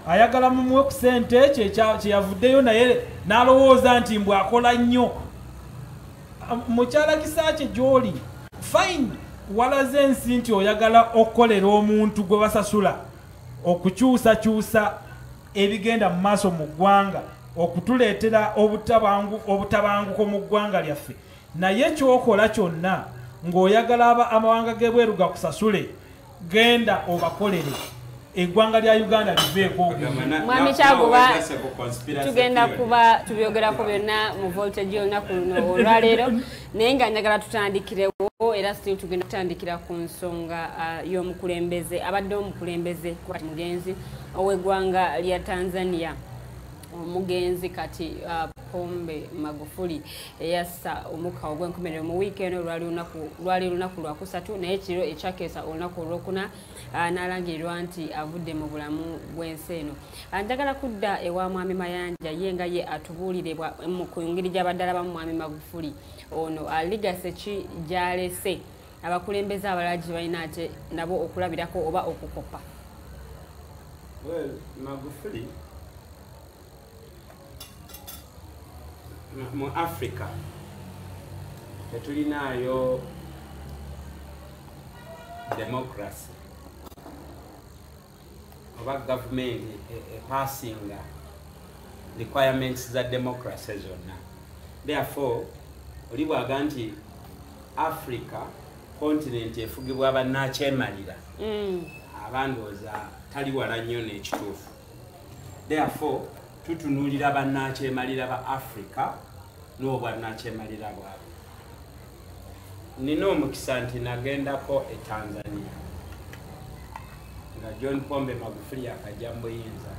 Ayagala mumuwe ku ssente kye yavuddeyo naye n'alowooza nti mbw akola nnyo. Mukyala Kisakye gy'oli fine walaze ensi nti oyagala okukolera omuntu gwe basasula okukyusakyusa ebigenda mu maaso mu ggwanga okutuleetera obutabanguko mu ggwanga lyaffe. Naye kyokola kyonna ng'oyagala amawanga g'ebweru gakusasule genda obakolere eggwanga lya Uganda liveeko. Mwami Kyaguba tugenda kuba tubyogerako byonna mu voltage olunaku luno olwaleero naye nga njagala tutandikirewo era still tugenda kutandikira ku nsonga y'omukulembeze abadde omukulembeze kwati mugenzi ow'eggwanga lya Tanzania omugenzi kati Pombe Magufuli eyassa omukka ogw'enkomerero mu wiikendi lwali lunaku lwakusatu naye ekiro ekyakeesa olunaku olwokuna n'alangirirwa nti avudde mu bulamu bw'ensi eno. Njagala kudda ewa Mwami Mayanja ye nga ye atubuulire ku ngeri gy'abadde alabamu Mwami Magufuli ono aligase ki gy'alese abakulembeze abalala gye balina ate nabo okulabirako oba okukopa. Magufuli mu Africa tetulinaayo democracy oba government epassinga requirements za democracy zonna. Therefore oli bwaga nti Africa continent efugibwa bannakyemalira abandooza tali wala nnyo n'ekituufu. Therefore tutunuulira bannakyemalira ba Africa n'obwannakyemalira bwabwe. nina omukisa nti nagendako e Tanzania nga John Pombe Magufuli akajja mu buyinza.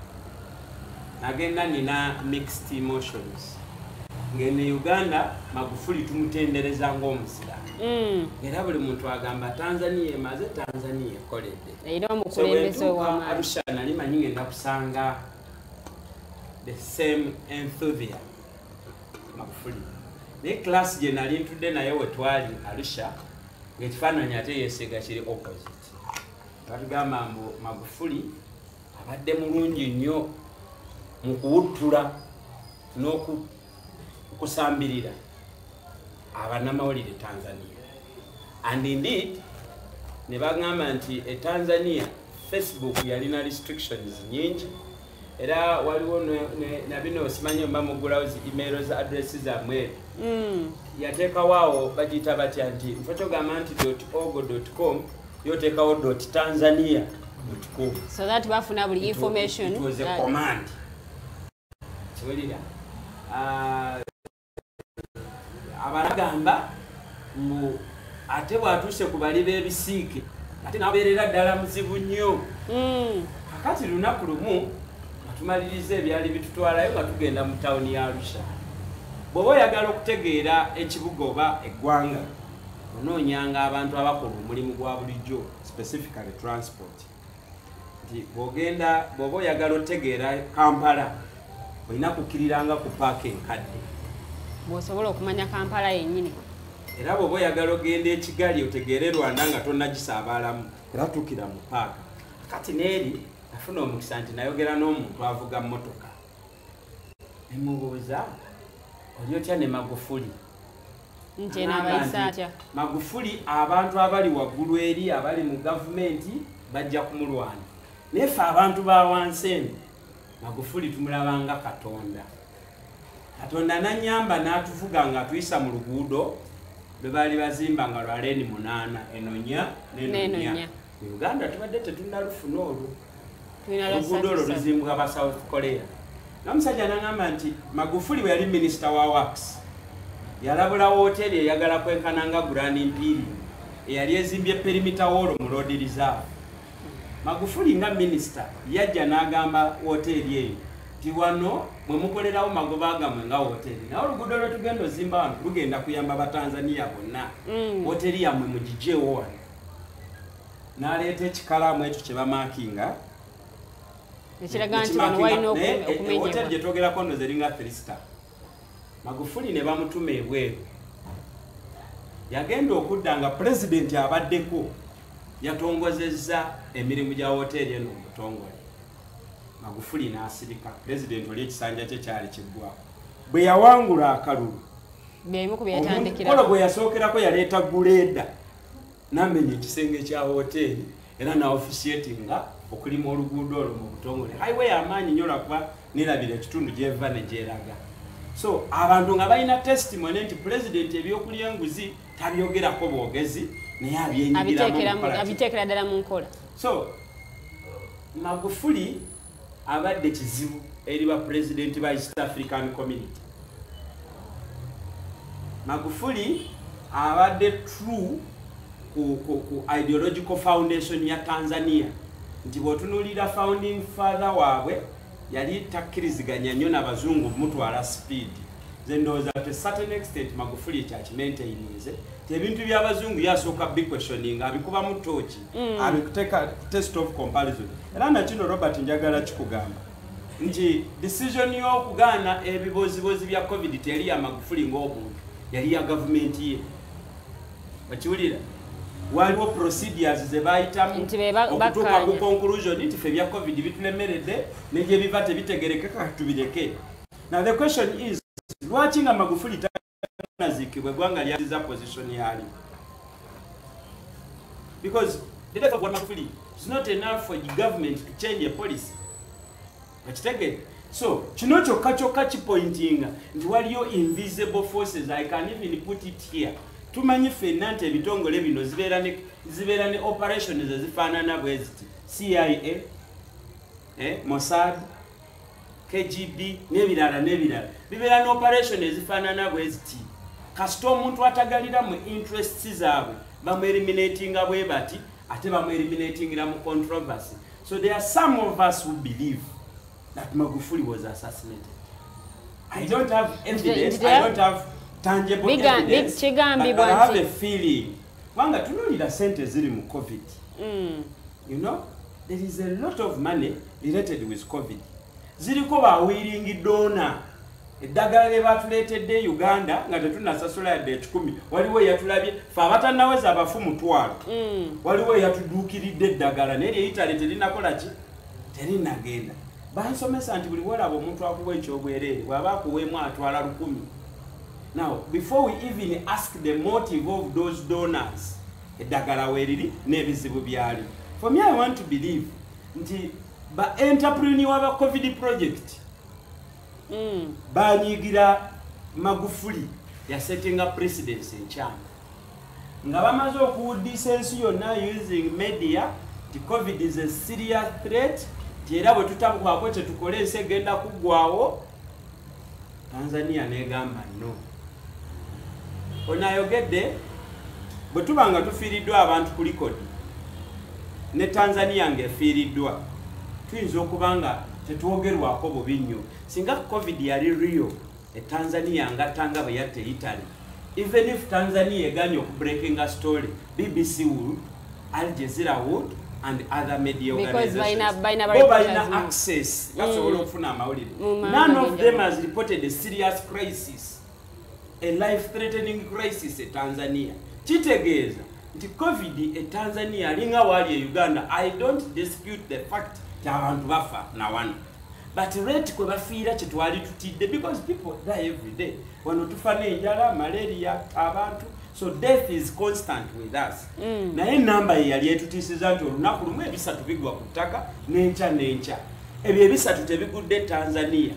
Nagenda nina mixed emotions. Ngene Uganda Magufuli tumutendereza ng'omusiraamu. Era buli muntu agamba Tanzania emaze, Tanzania ekoledde. Era omukulembeze w'amaanyi. Arusha nali manyi ngenda kusanga the same enthusiasm Magufuli. Ne class gye nali ntudde naye we twali Arusha ng'ekifaananyi ate yeesiga kiri opposite. Batugamba mbu Magufuli abadde mulungi nnyo mu kuwuttula n'okusambirira abannamawulire Tanzania. And indeed ne bagamba nti e Tanzania Facebook yalina restrictions nyingi era waliwo na bino osimanyi mba mugulawo zi email za addresses zamwe yateekawo awo bagiyita batya nti mfotogamba nti .org.com yoteekawo .tanzania.com so that bafuna buli information. It was a command. Kiwulira abalagamba mbu ate bwatuuse ku bali b'ebisiike ate nabeerera ddala muzibu nnyo. Kakati lunaku lumu atumaliriza ebyali bitutwalayo nga tugenda mu tawuni ya Arusha. Bw'oba oyagala okutegeera ekibuga oba eggwanga onoonyanga abantu abakola omulimu gwa bulijjo specifically transport. Nti bw'oba oyagala otegeera Kampala olina kukkiriranga ku paaka enkadde bw'osobola okumanya Kampala yennyini. Era bw'oba oyagala ogenda e Kigali otegeere Rwanda nga tonnagisaabaalamu era tuukira mu paaka. Kati n'eri nafuna omukisa nti nayogera n'omuntu avuga mmotoka ne mubuuza oli otya ne Magufuli? Nti n'abayisa atya? Magufuli abantu abali waggulu eri abali mu gavumenti bajja kumulwana. Naye ffe abantu ba wansi eno Magufuli tumulabanga Katonda. Katonda nanyamba n'atuvuga nga tuyisa mu luguudo lwe baali bazimba nga lwa leeni 8 enonya n'enonya. Mu Uganda tubadde tetunnalufuna olwo. Oluguudo olwo luzimbwa ba South Korea. N'omusajja n'agamba nti Magufuli bwe yali minisita wa Works yalabula wooteri eyagala kwenkananga Grand Imperial eyali ezimbye perimeter wall mu Road Reserve. Magufuli nga minisita yajja n'agamba wooteri eyo nti wano mwe mukolerawo magoba gamwe nga wooteri naye oluguudo lwe tugenda ozimba wano lugenda kuyamba Batanzania bonna. Wooteri yammwe mugiggyeewo wano. N'aleeta ekikalaamu ekyo kye bamaakinga ekiraga nti wano walina okumenyebwa. Wooteri gye twogerako nno zeringa 3 star. Magufuli ne bamutuma ebweru. Yagenda okudda nga pulezidenti abaddeko yatongozezza emirimu gya wooteri eno mu butongole. Magufuli n'asirika. Pulezidenti oli ekisanja kye kyali kiggwako. Bwe yawangula akalulu omukolo gwe yasookerako yaleeta guleeda n'amenya ekisenge kya wooteri era n'officiatinga okulima oluguudo olwo mu butongole. Highway amaanyi nnyo lwakuba nerabira ekitundu gy'eva ne gyeraga. So abantu nga balina testimony nti pulezidenti ebyokulya enguzi tabyogerako bwogezi naye abiteekera ddala mu nkola. So Magufuli abadde kizibu eri ba pulezidenti ba East African Community. Magufuli abadde true ku ideological foundation ya Tanzania nti bw'otunuulira founding father waabwe yali takkiriziganya nnyo n'abazungu mutwala speed. Nze ndowooza to a certain extent Magufuli kyakimaintaininze ti ebintu by'abazungu yasooka biquestioning abikuba mu tooki abikuteeka test of comparison. Era nakino Robert njagala kikugamba nti decision y'okugaana ebibozibozi bya COVID teri ya Magufuli ng'obuntu yali ya gavumenti ye. Bakiwulira waliwo procedures ze bayitamu okutuuka ku conclusion nti ffe bya COVID bitulemeredde negye biva tebitegerekeka tubireke. Now the question is lwaki nga Magufuli tanazikibwa eggwanga lyaliza position yali? Because the death of Magufuli is not enough for the government to change a policy. Bakitegere. So kino kyokka kipointinga nti waliyo invisible forces. I can even put it here. Tumanyi ffenna nti ebitongole bino zibeera ne operations ezifaanana bwe ziti CIA, Mossad, KGB n'ebirala bibeera ne operation ezifaanana bwe ziti. kasita omuntu atagalira mu interests zaabwe bamueliminatinga bwe bati ate bamueliminatingira mu controversy. So there are some of us who believe that Magufuli was assassinated. I don't have evidence, I don't have tangible evidence, but I have a feeling. Wanga tunulira sente ziri mu COVID. You know, there is a lot of money related with COVID. Ziriko bawiringi donor. Eddagala lye batuleetedde Uganda nga tetunasasula yadde 10 waliwo yatulabye fe abatanaweza abafu mutwalo waliwo yatuduukiridde eddagala naye lyeyitale terinakola ki terinagenda bansomesa nti buli wolaba omuntu akuwa ekyobwereere bw'aba akuweemu atwala 10. Now before we even ask the motive of those donors eddagala weeriri n'ebizibu byali, for me I want to believe nti ba entrepreneur ba COVID project banyigira Magufuli ya setting up precedence in China nga bamaze okuwuddisa ensi yonna using media the COVID is a serious threat era bwe tutabukwako tetukole ensi egenda kuggwawo. Tanzania negamba no. Onayogedde bwe tuba nga tufiiriddwa abantu ku likodi ne Tanzania ng'efiiriddwa tuyinza okuba nga tetwogerwako bubi nnyo. Singa COVID yali real Tanzania ngatanga bwe yatte Italy, even if Tanzania eganye okubreaking a story, BBC would, Al Jazeera would, and other media organizations baina access basobola okufuna amawulire. None of them has reported a serious crisis, a life-threatening crisis in Tanzania. Kitegeeza nti COVID in Tanzania linga wali Uganda. I don't dispute the fact that abantu bafa na one. But rate kwe bafiira kyetwali tutidde because people die every day. Wano tufana enjala, malaria, abantu. So death is constant with us. Naye namba ye yali etutiisiza nti olunaku lumu ebisatu bigwa ku ttaka n'enkya. Ebyo ebisatu tebigudde Tanzania.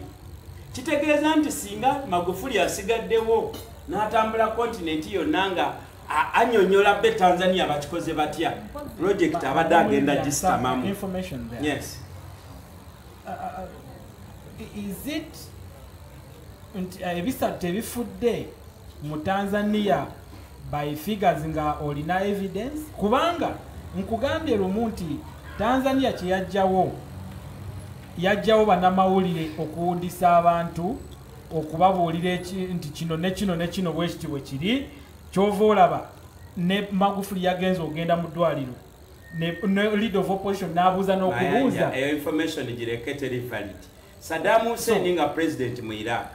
Kitegeeza nti singa Magufuli asigaddewo n'atambula kontinenti yonna nga anyonyola be Tanzania bakikoze batya. Project abadde agenda gisitamamu. Yes. Is it ebisatu tebifudde mu Tanzania by figures nga olina evidence? Kubanga nkugambye lumu nti Tanzania yajjawo bannamawulire okuwundisa abantu okubabuulira nti kino ne kino ne kino bwe kiti bwe kiri kyova olaba ne Magufuli yagenza ogenda mu ddwaliro ne lead of opposition n'abuuza n'okubuuza information girekete valid. Saddam Hussein nga president mu Iraq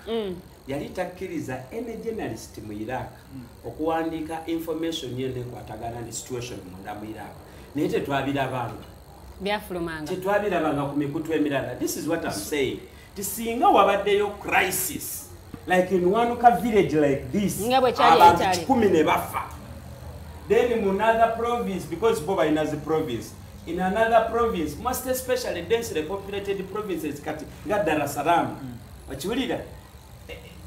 yali takkiriza any journalist mu Iraq okuwandiika information yende kwatagana ne situation munda mu Iraq. Naye tetwabirabanga byafulumanga tetwabirabanga ku mikutu emirala. This is what I'm saying. Tisinga wabaddeyo crisis like in one village like this abantu 10 ne bafa. Then in another province, because Boba in a province, in another province, most especially densely populated provinces, got Dar es Salaam. But you read that?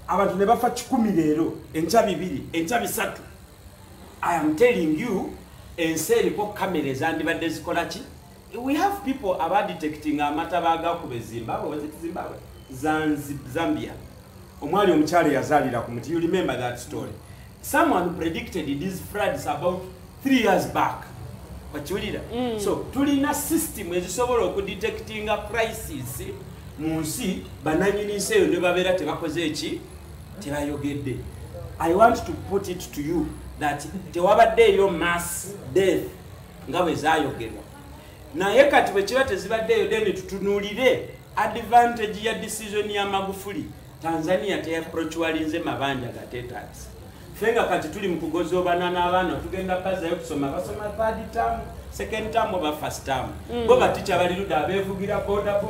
Abantu ne bafa 10 leero, enchabi bibiri, enchabi bisatu. I am telling you, enseri ko cameras and badde zikola ki? We have people about detecting amatabaga ku Zimbabwe, was it Zimbabwe? Zambia. Omwali omukyale yazalira ku muti. You remember that story? Someone predicted these floods about 3 years back. But you read it? So, tulina system ezisobola okudetecting a crisis mu nsi bananyini nsi eyo ne babeera tebakoze eki tebayogedde. I want to put it to you that tewabaddeeyo mass death nga bwe zaayogerwa. Naye kati bwe kiba tezibaddeeyo then tutunuulire advantage ya decision ya Magufuli. Tanzania teyaprochwalinze mabanja gateetaagisa. Fenga kati tuli mukugozobana n'abaana tugenda kazayo kusoma basoma third term, second term oba first term. Bo baticha baliruda abevugira boda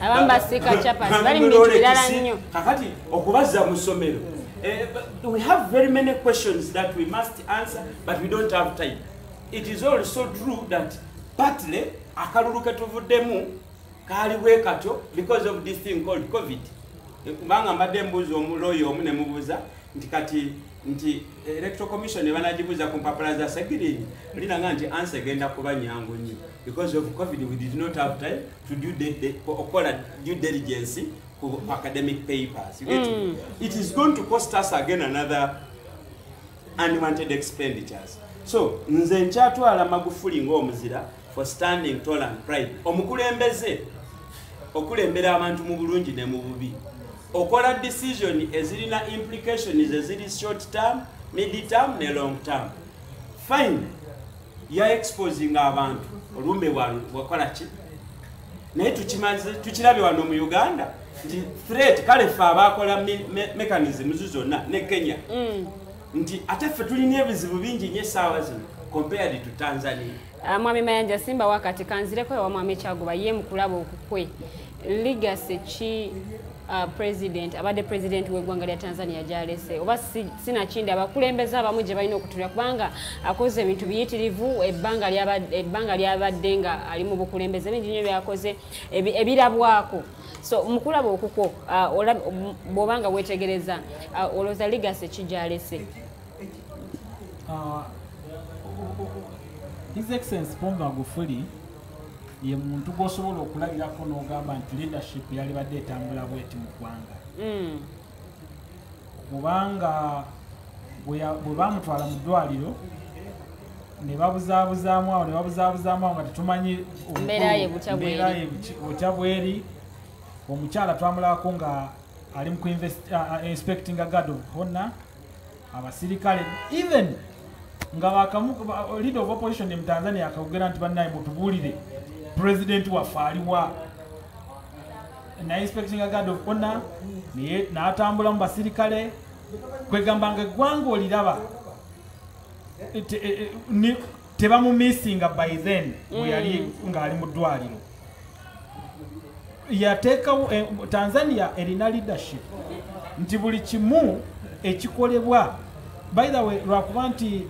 abamba sika chapati bali mbintu bilala nnyo. Kakati okubaza mu somero. We have very many questions that we must answer, but we don't have time. It is also true that partly akalulu ketuvuddemu kali bwe katyo because of this thing called COVID. Kubanga mbadde mbuzi omuloyo omu ne mubuza nti kati nti electoral commission ebanagibuza ku mpapula za segirini lina nti answer egenda kuba nyangu nnyo because of COVID. We did not have time to do due diligence for academic papers. You get it? It is going to cost us again another unwanted expenditures. So nze nkyatwala Magufuli ng'omuzira for standing tall and pride. Omukulembeze okulembera abantu mu bulungi ne mu bubi. Okola decision ezirina implications eziri short term, mid term ne long term. Fine. Ya exposing abantu olumbe wakola ki? Naye tukirabe wano mu Uganda nti threat kale fa abakola mechanisms zonna ne Kenya. Nti ate ffe tulina ebizibu bingi nnyo essaawa zino compared to Tanzania. Mwami Mayanja Simba wakati kanzireko wa Mwami Kyaguba ye mukulaba okukwe legacy ki president abadde president w'eggwanga lya Tanzania jalese oba sina kindi abakulembeza abamu gye balina okutulira kubanga akoze ebintu biyitirivu ebbanga lyabadde nga ali mu bukulembeze bingi nnyo byakoze ebirabwako. So mukulaba okukwo bw'obanga weetegereza olowooza legacy ki jalese? His Excellency Pombe Magufuli ye muntu gwosobola okulabirako n'ogamba nti leadership yali badde etambula bweti mu ggwanga. Kubanga bwe bamutwala mu ddwaliro ne babuzaabuzaamu awo nga tetumanyi embeera ye butya bweri. Omukyala twamulabako nga ali mu inspecting a guard of honor, abasirikale even nga leader of opposition mu Tanzania akagera nti bannaye mutubuulire president waffe aliwa na inspecting a guard of honor n'atambula mu basirikale kwegamba nga eggwanga oliraba tebamumissinga by then bwe yali ng'ali mu ddwaliro. Yateekawo Tanzania erina leadership nti buli kimu ekikolebwa by the way lwakuba nti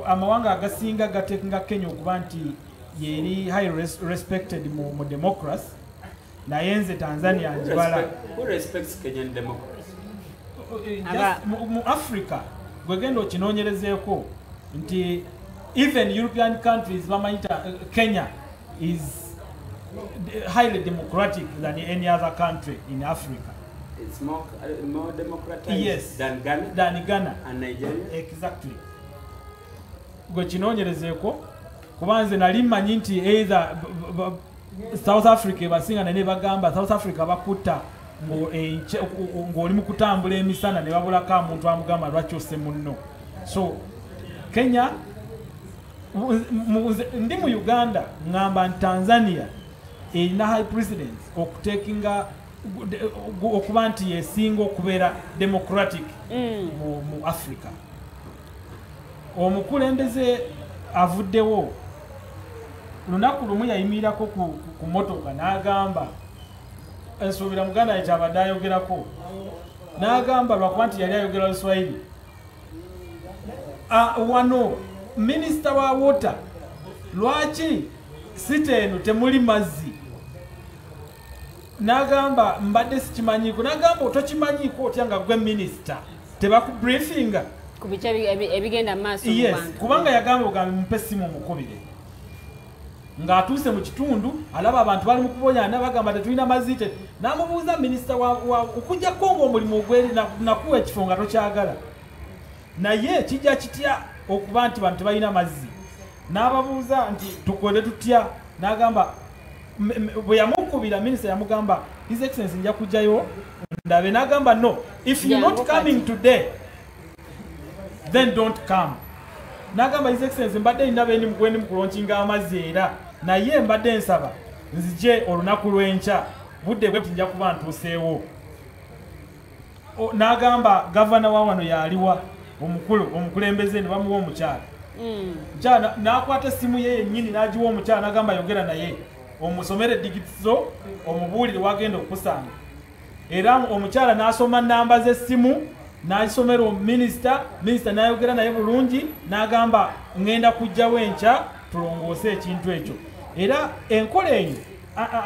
amawanga agasinga gateekinga Kenya okuba nti yeri high respected mu democracy naye nze Tanzania njibala. Who respects Kenyan democracy? Mu Africa gwegenda okinoonyerezeeko nti even European countries bamanyita Kenya is highly democratic than any other country in Africa. It's more democratized, yes, than Ghana? Than Ghana. And Nigeria? Exactly. Gwe kinoonyerezeeko kuba nze nali mmanyi nti either South Africa basinga ne bagamba South Africa bakutta ng'oli mu kutambula emisana ne babulako omuntu amugamba lwaki ose munno. So Kenya ndi mu Uganda ngamba nti Tanzania erina high presidents okuteekinga okuba nti yesinga okubeera democratic mu Africa. Omukulembeze avuddewo lunaku lumu yayimirirako ku motoka n'agamba ensuubira muganda ye kyabadde ayogerako n'agamba lwakuba nti yali ayogera Luswahili wano minisita wa water lwaki site eno temuli mazzi n'agamba mbadde sikimanyiiko n'agamba otokimanyiiko otya nga gwe minisita tebakubriefinga ku bica ebigenda mu maaso mu yes bantu. kubanga yagamba ogambe mumpe essimu omukubire ng'atuuse mu kitundu alaba abantu bali mu kubonyana bagamba tetulina mazzi n'amubuuza minisita wa okujjako ng'omulimu ogweri nakuwa ekifo nga tokyagala naye kijja kitya okuba nti bantu tebalina mazzi n'ababuuza nti tukole tutya n'agamba bwe yamukubira minisita yamugamba His Excellency nja kujjayo ndabe n'agamba no if you're not coming today then don't come. N'agamba His Excellency mbadde nina beeni mugwendi mukulonkinga amazzi era naye mbadde nsaba nzije olunaku lw'enkya budde bwe nja kuba ntuuseewo. N'agamba gavana wa wano yaliwa omukulembeze ne bamuwa omukyala. Mukyala n'akwata essimu ye yennyini n'agiwa omukyala n'agamba yogera naye omusomere digitizo omubuulire wagenda okusanga. Era omukyala n'asoma nnamba z'essimu n'asomera minisita n'ayogera naye bulungi n'agamba ngenda kujjawo enkya tulongoose ekintu ekyo. Era enkola eyo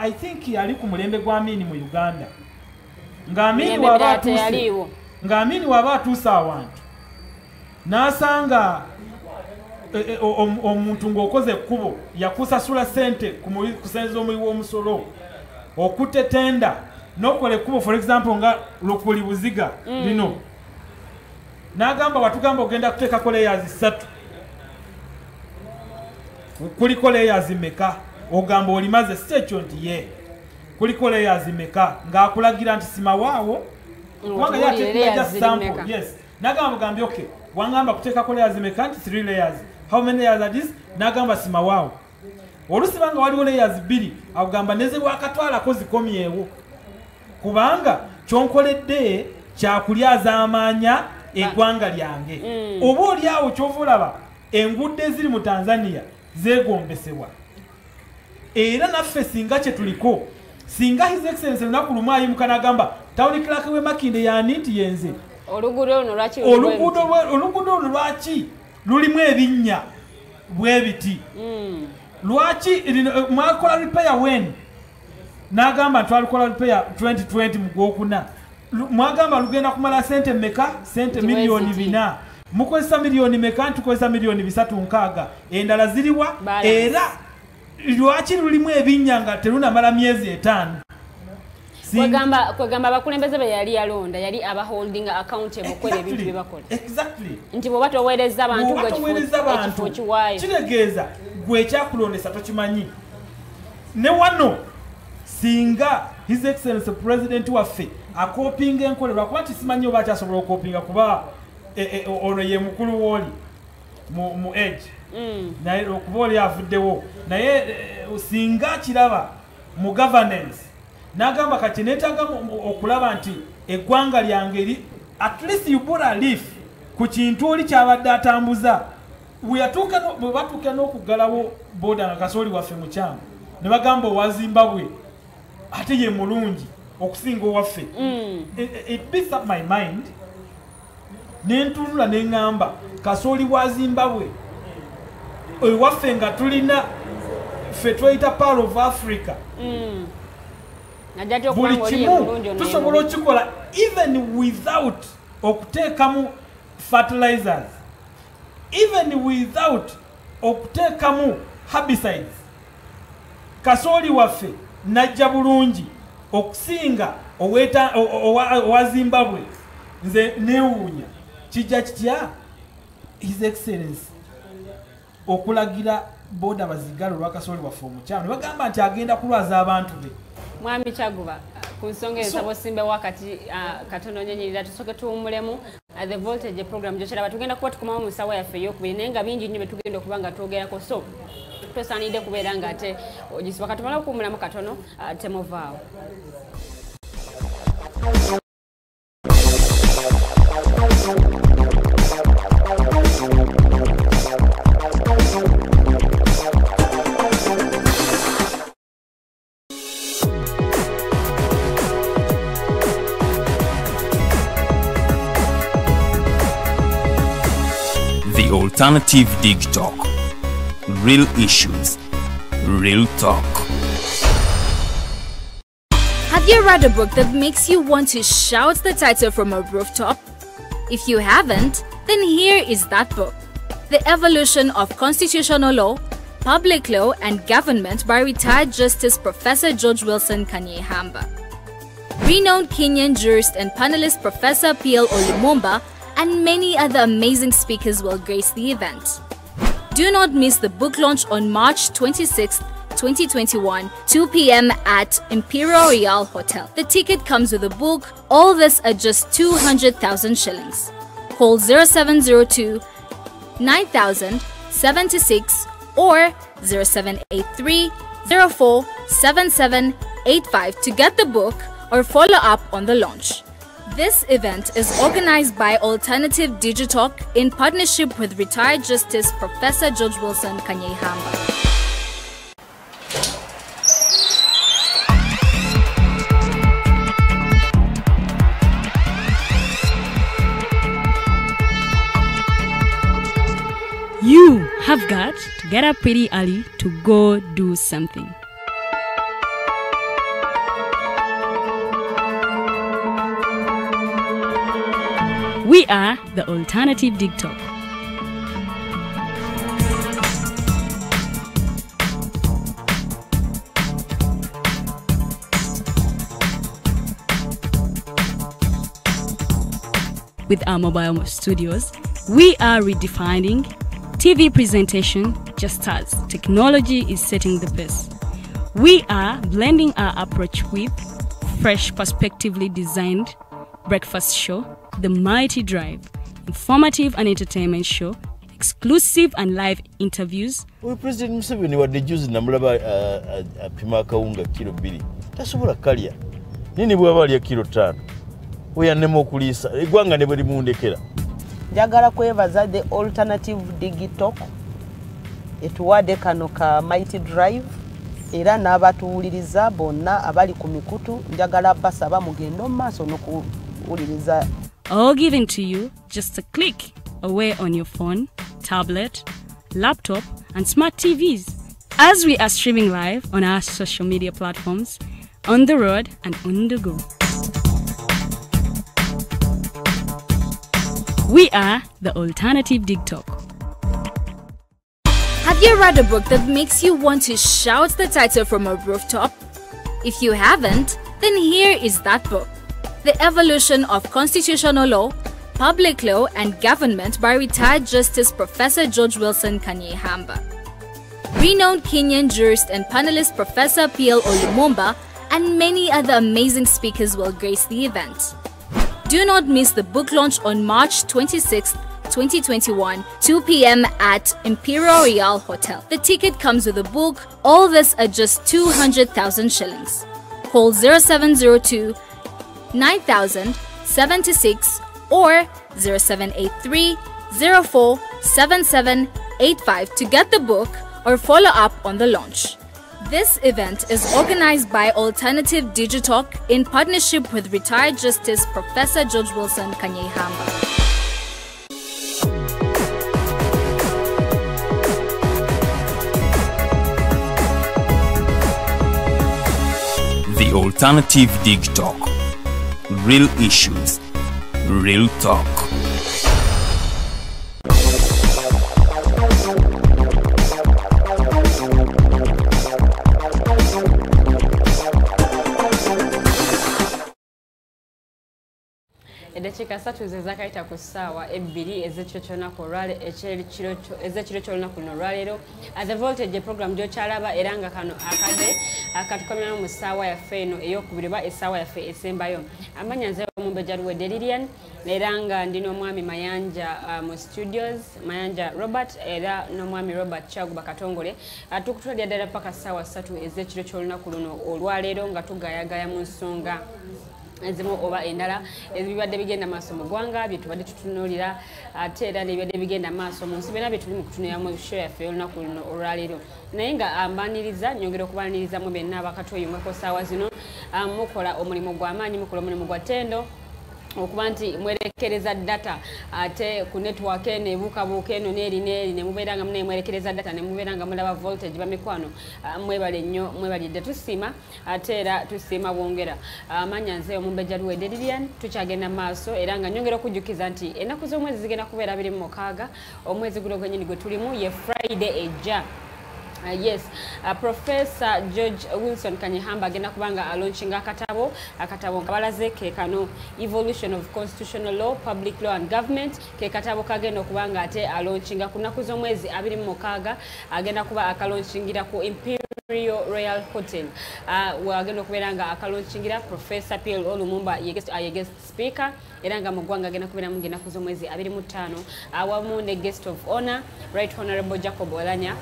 I think yali ku mulembe gwa Amini mu Uganda. Ng'Amini waba atuuse awantu n'asanga omuntu ng'okoze ekkubo yakusasula ssente kusenza omuwi w'omusolo okutta tenda n'okola ekkubo for example nga Lukuli Buziga lino n'agamba watugamba ogenda kuteekako layers 3 kuliko layers meka ogamba olimaze si ekyo nti ye kuliko layers meka ng'akulagira nti simawaawo kubanga yateekulaja sample yes n'agamba mugambye okay wangamba kuteekako layers meka nti 3 layers how many layers are this n'agamba simawaawo olusi banga waliwo layers 2 agamba neze wakatwalako zikomyewo kubanga kyonkoledde kyakulyaza amaanya eggwanga lyange oba oliawo kyova olaba engudde eziri mu Tanzania zeegombesebwa era naffe singa kye tuliko singa his excellence lunaku lumu ayimuka n'agamba town clerk we Makinde yani nti yenze oluguudo luno lwaki lulimu ebinnya bwe biti lwaki mwakola repair when n'agamba twalukola repair 2020 mu Gwokuna mwagamba lugenda kumala sente meka sente milioni 4 mukozesa milioni meka tukozesa milioni 3.6 endala ziriwa era lwaki lulimu ebinnya nga terunamala myezi 5 kwegamba abakulembeze be yali yalonda yali aba holding accountable kwera ebintu bye bakola nti bwe batoweereza abantu ekifo kiwaayo kitegeeza gwe ekyakulondesa tokimanyi ne wano singa his excellence president waffe akopinga enkolerwa kuba tisimanyi oba akyasobola okopinga kuba ono ye mukulu wooli mu age naye okuba oli avuddewo naye singa kiraba mu governance n'agamba kati neetaaga okulaba nti eggwanga lyange at least you put a leaf ku kintu oli kyabadde atambuza bwe batuuka n'okuggalawo boda nga kasooli waffe mukyamu ne bagamba owa Zimbabwe ate ye mulungi okusinga owaffe it beats up my mind nentunula neŋŋamba kasooli wa Zimbabwe ewaffe nga tulina ffe tweyita Pearl of Africa buli kimu tusobola okikola even without okuteekamu fertilizers even without okuteekamu herbicides kasooli waffe najja bulungi okusinga owa Zimbabwe nze neewuunya kijja kitya his excellence okulagira boda bazigalo lwakasooli waffe omukyalo ne bagamba nti agenda kulwaza abantu be mwami Kyaguba ku nsonga ensabo simbe wakati katono nyenyerera tusoke tuwumulemu the voltage program gyokiraba tugenda kuba tukomawo mu ssaawa yaffe ey'okubiri naye nga bingi nnyo betugenda okuba nga twogerako so tosaanidde kubeera nga ate ogisiba katumala okuwumulamu katono temovaawo. The Alternative Dig Talk. Real issues, real talk. Have you read a book that makes you want to shout the title from a rooftop? If you haven't, then here is that book. The Evolution of Constitutional Law, Public Law and Government by retired Justice Professor George Wilson Kanyehamba. Renowned Kenyan jurist and panelist Professor P.L. Olumumba and many other amazing speakers will grace the event. Do not miss the book launch on March 26th, 2021, 2 p.m. at Imperial Royal Hotel. The ticket comes with a book, all this at just 200,000 shillings. Call 0702 9000 76 or 0783 04 7785 to get the book or follow up on the launch. This event is organized by Alternative Digitalk in partnership with retired Justice Professor George Wilson Kanyehamba. You have got to get up pretty early to go do something. We are the Alternative Dig Talk. with our mobile studios, we are redefining TV presentation just as technology is setting the pace. We are blending our approach with fresh, perspectively designed breakfast show, The Mighty Drive, informative and entertainment show, exclusive and live interviews. We President Museveni wadde juzi namulaba apima akawunga kilo 2 tasobola kalya nini bwaba alya kilo 5 oyannema okuliisa eggwanga ne bwe limundekera. Njagala kwebaza the alternative digital etuwadde kano ka Mighty Drive era n'abatuwuliriza bonna abali ku mikutu njagala basaba mugendo mu maaso n'okuwuliriza. All given to you just a click away on your phone, tablet, laptop, and smart TVs. As we are streaming live on our social media platforms, on the road and on the go. We are the Alternative DigTalk. Have you read a book that makes you want to shout the title from a rooftop? If you haven't, then here is that book. The Evolution of Constitutional Law, Public Law and Government by retired Justice Professor George Wilson Kanyehamba. Renowned Kenyan jurist and panelist Professor P.L. Olumumba and many other amazing speakers will grace the event. Do not miss the book launch on March 26, 2021, 2 p.m. at Imperial Royal Hotel. The ticket comes with a book, all this at just 200,000 shillings. Call 0702 9000-76 or 0783 047785 to get the book or follow up on the launch. This event is organized by Alternative DigTalk in partnership with retired Justice Professor George Wilson Kanyehamba. The Alternative DigTalk. Real issues, real talk. Edakika 3 zezakaita ku ssaawa 2 ez'ekiro ky'olunaku ez'ekiro ky'olunaku luno olwaleero. The Voltage program gy'okyalaba era nga kano akadde akatukomyamu mu ssaawa yaffe eno ey'okubiri oba essaawa yaffe esembayo. Amanya nze Omumbejja Luwedde Lilian era nga ndi n'omwami Mayanja mu studios, Mayanja Robert era n'omwami Robert Kyaguba Katongole. Tukutwalira ddala paka ssaawa 3 ez'ekiro ky'olunaku luno olwaleero nga tugayagaya mu nsonga ezimu oba endala ebibadde bigenda maaso mu ggwanga bye tubadde tutunuulira ate era n'ebibadde bigenda maaso mu nsi byonna bye tuli mu kutunuuliramu show yaffe y'olunaku luno olwaleero. Naye nga mbaniriza nyongera okubaniriza mu benna abakatweyungako ssaawa zino mukola omulimu gw'amaanyi, mukola omulimu gwa ttendo okuba nti mwerekereza data ate ku network eno ebuukabuuka eno n'eri ne mubeera nga munaye mwerekereza data ne mubeera nga mulaba voltage bamikwano mwebale nnyo mwebalidde tusiima ate era tusiima bwongera. Amanya nze Omumbejja Luwedde Lilian tukyagenda maaso era nga nyongera okujjukiza nti ennaku z'omwezi zigenda kubeera 26 omwezi guno gwennyini gwe tulimu ye Friday ejja. Yes, Professor George Wilson Kanyehamba agenda kubanga launching akatabo nkabalaze ke kano Evolution of Constitutional Law, Public Law and Government ke katabo kagenda kubanga ate launching kunaku z'omwezi 26 agenda kuba akalanchingira ku Imperial Royal Hotel. Wagenda kubeera nga akalanchingira Professor P.L. Olumumba ye guest speaker era nga mu ggwanga agenda kubeera mu nnaku z'omwezi 25 awamu ne guest of honor Right Honorable Jacob Olanya.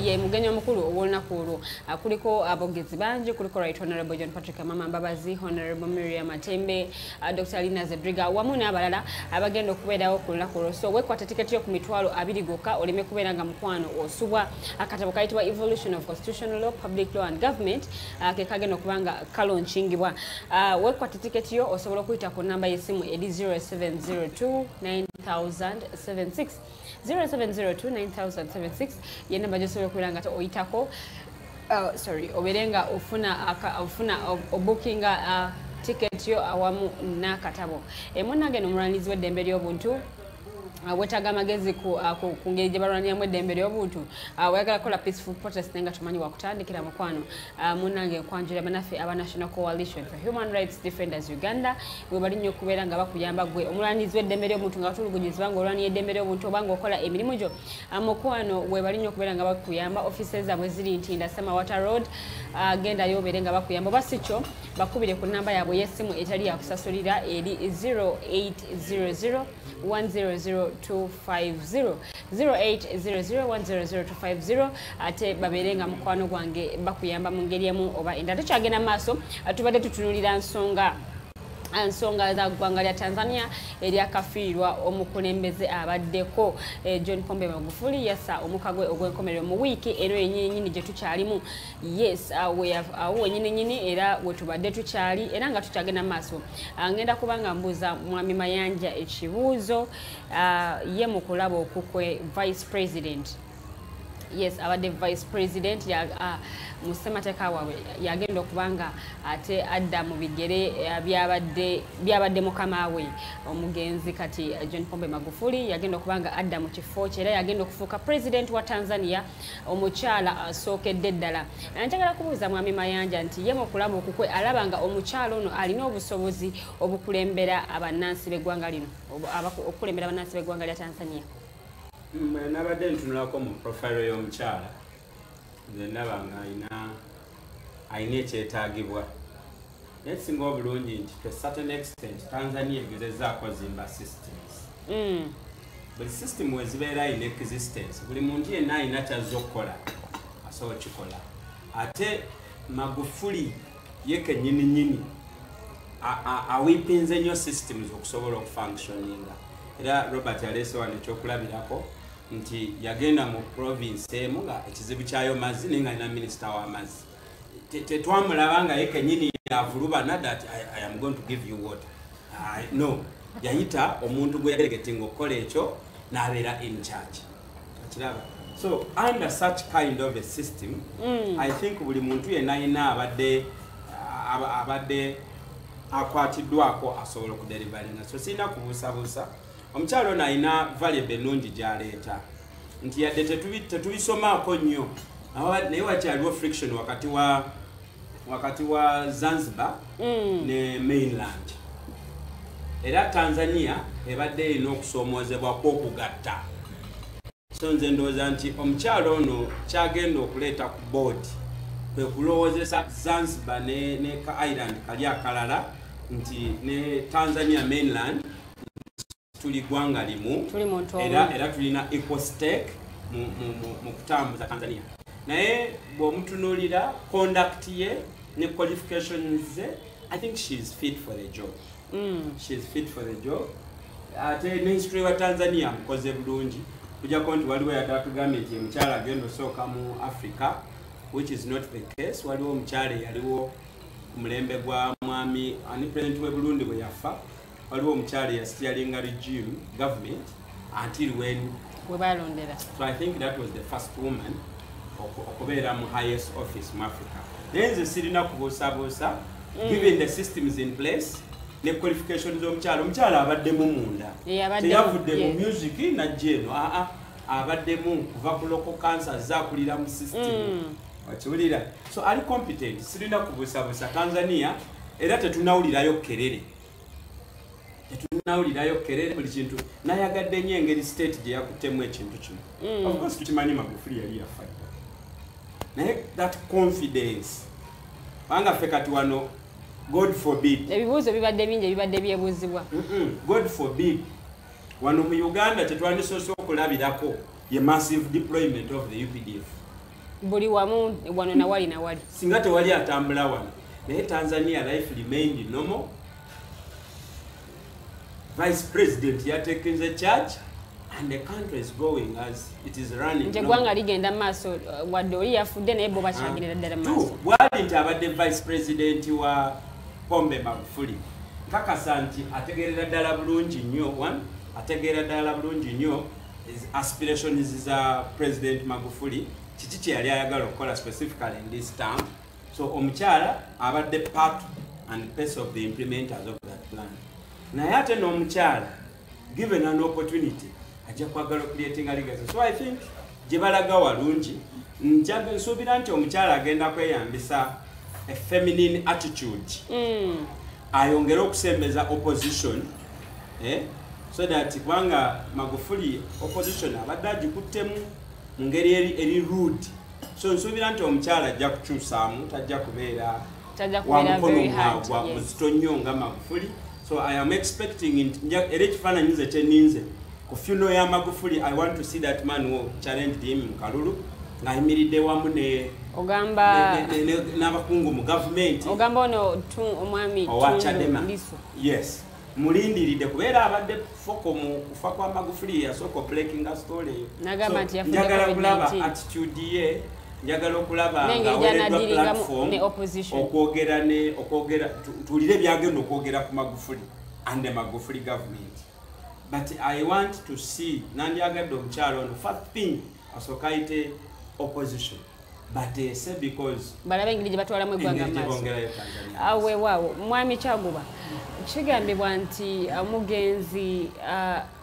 Ye mugenyi omukulu ow'olunaku olwo kuliko abogezi bangi, kuliko Right Honorable John Patrick Amama Mbabazi, Honorable Miriam Matembe, Dr. Lina Zedriga wamu n'abalala abagenda okubeerawo ku lunaku olwo. So wekwata tiketi yo ku mitwalo 2 gokka oleme kubeera nga mukwano osubwa akatabo kayitibwa Evolution of Constitutional Law, Public Law and Government ke kagenda okubanga kalonchingibwa. Wekwata tiketi yo osobola okuyita ku namba y'essimu eri 0702 900076 0702-900076 ye namba gyosobola okubeera nga oyitako obeerenga ofuna obookinga ticket yo awamu n'akatabo. Munnange n'omulwanirizi w'eddembe ly'obuntu wetaga amagezi ku ngeri gye balwaniramu eddembe ly'obuntu wayagala kukola peaceful protest naye nga tumanyi wakutandikira mukwano munnange nkwanjula banaffe aba National Coalition for Human Rights Defenders Uganda bwe bali nnyo okubeera nga bakuyamba gwe omulwanizi w'eddembe ly'obuntu nga watulugunyizibwa nga olwanira eddembe ly'obuntu oba ng'okola emirimu gyo mukwano bwe bali nnyo okubeera nga bakuyamba offices zaabwe ziri Ntinda Samawata Road gendayo obeere nga bakuyamba oba si kyo bakubire ku nnamba yaabwe y'essimu etali yakusasulira eri 0800 100 250 ate babeere nga mukwano gwange bakuyamba mu ngeri emu oba endala. Tukyagenda maaso tubadde tutunulira nsonga za ggwanga lya Tanzania eryakafiirwa omukulembeze abaddeko John Pombe Magufuli yassa omukagwe ogw'enkomerero mu wiiki eno yennyini gye tukyalimu. Yes, awo wennyini era we tubadde tukyali era nga tukyagenda maaso ngenda kubanga mbuuza Mwami Mayanja ekibuuzo ye mu kulaba okukwe Vice President. Yes, abadde Vice President mu ssemateeka waabwe yagenda okubanga ate adda mu bigere byabadde mukama we omugenzi kati John Pombe Magufuli yagenda okubanga adda mu kifo kye era yagenda okufuuka President wa Tanzania omukyala asookedde ddala. Njagala kubuuza Mwami Mayanja nti ye mu kulaba okukwe alaba nga omukyala ono alina obusobozi obukulembera abannansi b'eggwanga lino okukulembera abannansi b'eggwanga lya Tanzania. Nabadde ntunulako mu profile y'omukyala nze ndaba nga alina ekyetaagibwa naye singa obulungi nti to a certain extent Tanzania egezezaako zimba systems. Buli system wezibeera in existence buli muntu yenna alina kyazza okukola asobola kikola ate Magufuli ye kennyininyini awiipinze nnyo systems okusobola okufunctioninga era Robert yaleese wano ekyokulabirako nti yagenda mu province emu nga ekizibu kyayo mazzi naye nga alina minisita w'amazzi tetwamulaba nga ye kennyini yavulubana that I am going to give you water. No, yayita omuntu gwe yadelegatinga okukola ekyo n'abeera in charge. Akiraba. So under such kind of a system I think buli muntu yenna alina abadde akwatiddwako asobola okuderivalinga. So sirina kubuusabuusa omukyalo ono alina variable ennungi gy'aleeta nti yadde tetubisomaako nnyo naye wakyaliwo friction wakati wa Zanzibar ne mainland era Tanzania ebadde erina okusoomoozebwako okugatta. So nze ndowooza nti omukyalo ono kyagenda okuleeta ku board kwe kulowoozesa Zanzibar ne ka island kali akalala nti ne Tanzania mainland tuli gwanga limu era tulina equal stake mu kutambuza Tanzania. Naye bw'omutunuulira conduct ye ne qualifications ze I think she is fit for the job. She is fit for the job. Ate ne history wa Tanzania mukoze bulungi kujjako nti waliwo yatatugambye nti omukyala agenda osooka mu Africa which is not the case. Waliwo omukyala yaliwo ku mulembe gwa mwami ani president we Burundi bwe yafa waliwo omukyala yasitialinga regime government until when we balondera. So I think that was the first woman okubeera mu highest office mu Africa. Naye nze sirina kubuusabuusa given the systems in place ne qualifications omukyala abaddemu munda teyavudde mu music najja eno abaddemu kuva ku local cancer zaakulira mu system wakiwulira. So ali competent sirina kubuusabuusa Tanzania era tetunawulirayo kerere buli kintu nayagadde nnyo engeri state gye yakutemu ekintu kino. Of course tukimanyi Magufuli yali yafadde naye that confidence banga ffe kati wano God forbid ebibuuzo bibadde bingi ebibadde byebuuzibwa God forbid wano mu Uganda tetwandisoose okulabirako ye massive deployment of the UPDF buli wamu wano nawali singa tewali atambula wano naye Tanzania life remained normal. Vice President yatekinze charge and the country is going as it is running. Gwanga ligenda maaso wadde oli yafudde naye bo bakyagenda ddala maaso. Bwali nti abadde Vice President wa Pombe Magufuli nkakasa nti ategeerera ddala bulungi nnyo aspirations za President Magufuli kiki kye yali ayagala okukola specifically in this term. So omukyala abadde part and piece of the implementers of that plan. Naye ate n'omukyala given an opportunity ajja kwagala creating a legacy. So I think gye balaga walungi, nsuubira nti omukyala agenda kweyambisa a feminine attitude ayongere okusembeza opposition so that kubanga Magufuli opposition abadde agikuttemu mu ngeri eri rude. So nsuubira nti omukyala ajja kukyusaamu, tajja kubeera wamukono mwagwa muzito nnyo nga Magufuli. So I am expecting era ekifaananyi nze kyeninze ku funeral ya Magufuli, I want to see that man who challenged him mu kalulu ng'ayimiridde wamu ogamba n'abakungu mu gavumenti ogamba ono omwami owa Chadema. Yes, mulindiridde kubeera abadde foko mu kufa kwa Magufuli yasooka breaking story. Nagamba nti yafudde njagala kulaba attitude ye, njagala okulaba ng'aweereddwa platform okwogera tuwulire byagenda okwogera ku Magufuli and the Magufuli government. But I want to see nandyagadde omukyalo ono first thing asooka ayite opposition. But say because balabe engeri gye batwalamu eggwanga maaso aweewaawo mwami Kyaguba kigambibwa nti omugenzi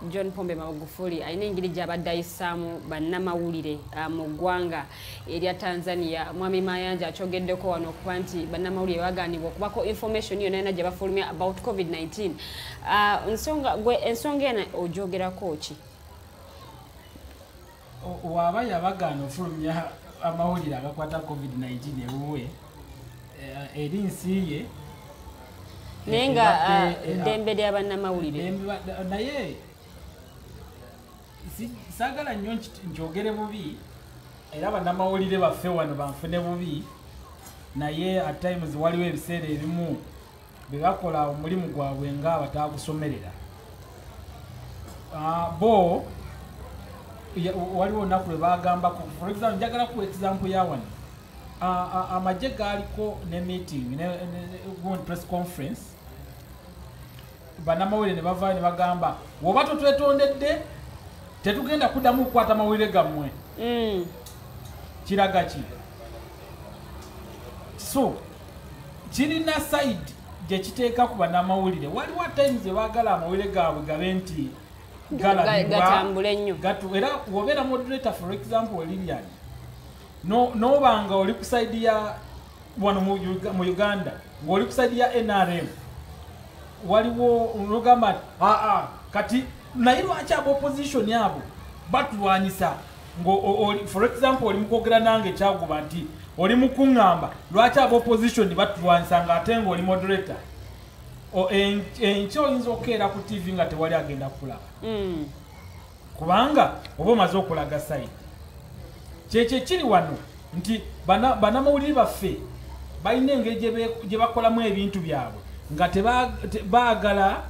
John Pombe Magufuli alina engeri gy'abadde ayisaamu bannamawulire mu ggwanga erya Tanzania. Mwami Mayanja akyogeddeko wano okuba nti bannamawulire bagaanibwa okubako information yonna yonna gye bafulumya about COVID-19. Ensonga ena ogyogerako ki? Waba yabagaana ofulumya amawulire agakwata COVID-19 ewuwe eri nsi ye naye nga ddembe ly'abannamawulire naye saagala nnyo nkyogere bubi era bannamawulire baffe wano banfune bubi, naye at times waliwo ebiseera ebimu be bakola omulimu gwabwe nga bataagusomerera. Bo waliwo olunaku lwe bagambako, for example njagala ku example ya wano amagye gaaliko ne meeting ne press conference, bannamawulire ne bavaayo ne bagamba woba totwetondedde tetugenda kuddamu okukwata mawulire gammwe. Kiraga ki? So kirina side gye kiteeka ku bannamawulire. Waliwo times baagala amawulire gaabwe gabe nti gatambule nnyo. Era wobeera moderator for example Lilian nobanga oli ku side ya wano mu Uganda ng'oli ku side ya NRM waliwo nogamba kati naye lwaki aba opposition yabo batulwanyisa for example oli mukwogera nange Kyaguba nti oli mukuŋŋamba lwaki aba opposition batulwanyisa ng'ate ng'oli moderator enkyo oyinza okukeera ku TV nga tewali agenda kulaba kubanga oba omaze okulaga side. Kyekyo kiri wano nti bannamawulire baffe balina engeri gye bakolamu ebintu byabwe nga tebaagala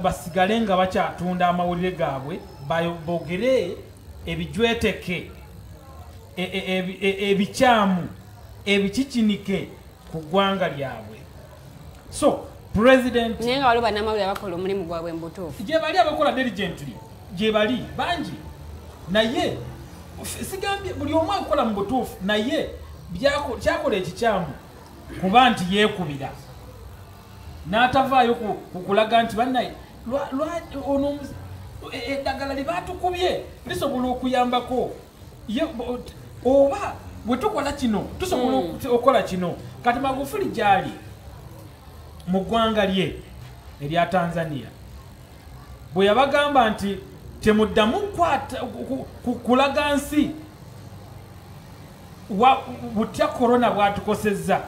basigale nga bakyatunda amawulire gaabwe, boogere ebijweteke ebikyamu ebikikinike ku ggwanga lyabwe. So president naye nga waliwo bannamawulire abakola omulimu gwabwe mu butuufu gye bali abakola diligently gye bali bangi, naye sigambye buli omu akola mu butuufu, naye kyakola ekikyamu kuba nti yeekubira n'atavaayo kukulaga nti bannaye eddagala lye baatukubye lisobola okuyambako oba bwe tukola kino tusobola okukola kino. Kati Magufuli gyali mu ggwanga lye erya Tanzania bwe yabagamba nti temuddamu kulaga nsi butya korona bwatukosezza,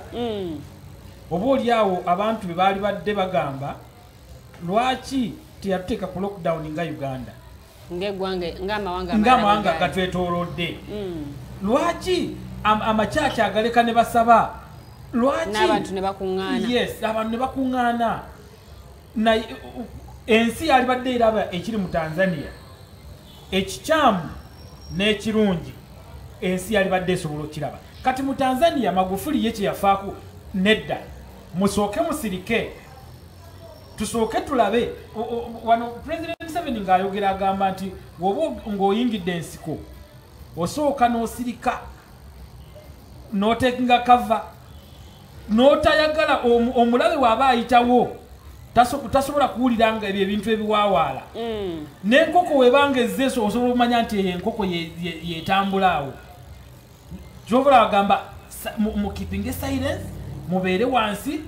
oba oliawo abantu be baali badde bagamba lwaki teyatuteeka ku lockdown nga Uganda ng'amawanga gatwetoolodde, lwaki amakyaki agaleka ne basaba, lwaki n'abantu ne bakuŋŋaana. Yes, abantu ne bakuŋŋaana. Ensi yali badde eraba ekiri mu Tanzania ekikyamu n'ekirungi, ensi yali badde esobola okiraba. Kati mu Tanzania Magufuli ye kye yafaako nedda, musooke musirike tusooke tulabe. Wano President Museveni ng'ayogera agamba nti woba ng'oyingidde ensiko osooka n'osirika n'otekinga kava n'otayagala omulabe waaba ayitawo tasobola kuwuliranga ebyo ebintu ebiwawaala n'enkoko webanga ezzeeso osobola okumanya nti enkoko yetambula awo kyobola bagamba mu keeping silence mubeere wansi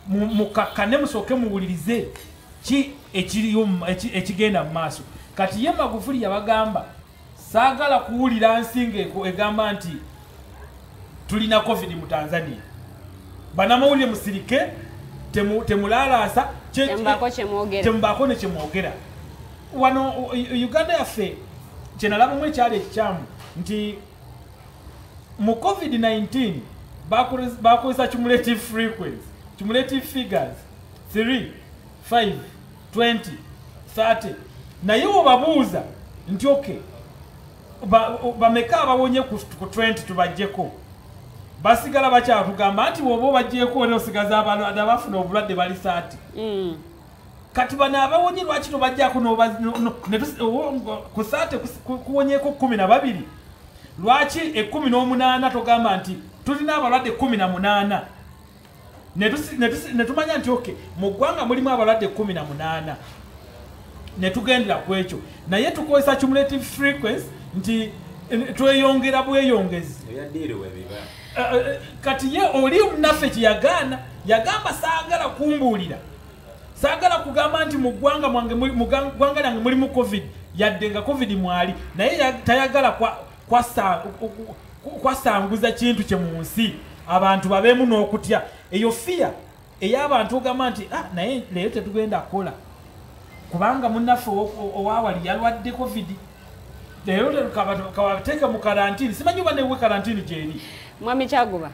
mukakkane musooke muwulirize ki ekiriyo ekigenda mu maaso kati ye Magufuli yabagamba saagala kuwulira nsinga egamba nti tulina covid mu Tanzania banamawulire musirike temulalaasa temubako nekyemwogera wano Uganda yaffe kyenalabamu ekyali ekikyamu nti mu covid-19 bakozesa cumulative frequency cumulative figures 3 5 20 30 naye obabuuza nti okay bameka abawonye ku 20 tubajjeko basigala bakyatugamba nti woba obajjeko n'osigaza abalwadde abafuna obulwadde bali 30 kati bano abawonye lwaki nobajjako ku 30 kuwonyeko 12 lwaki 18 togamba nti tulina abalwadde 18 netumanya nti okay mu ggwanga mulimu abalwadde 18 netugendera ku ekyo naye tukozesa cumulative frequency nti tweyongera bweyongezi kati ye oli naffe kyeyagaana yagamba saagala kumbuulira saagala kugamba nti mu ggwanga lyange mulimu covid yadde nga covid mwali naye tayagala kwasanguza kintu kye mu nsi abantu babeemu n'okutya eyo fiya ey'abantu ogamba nti naye leero tetugenda kukola kubanga munnaffe owawali yalwadde covid leero kabateeka mu karantini simanyi oba newe karantini gyeri Mwami Kyaguba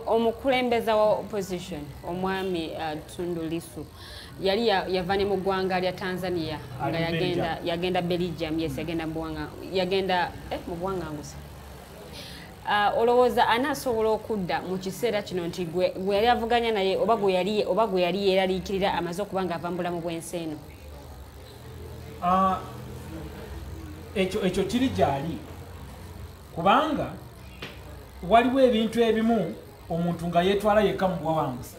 omukulembeza wa opposition omwami Tundu Lissu yali yava ne mu ggwanga lya Tanzania nga yagenda Belgium yes yagenda mu bwanganguse olowooza anaasobola okudda mu kiseera kino nti gwe yali avuganya naye oba gwe yali yeeraliikirira amaze okuba nga ava mu bulamu bw'ensi eno ekyo kiri gyali kubanga waliwo ebintu ebimu omuntu nga yeetwala yekka mu bwawangusa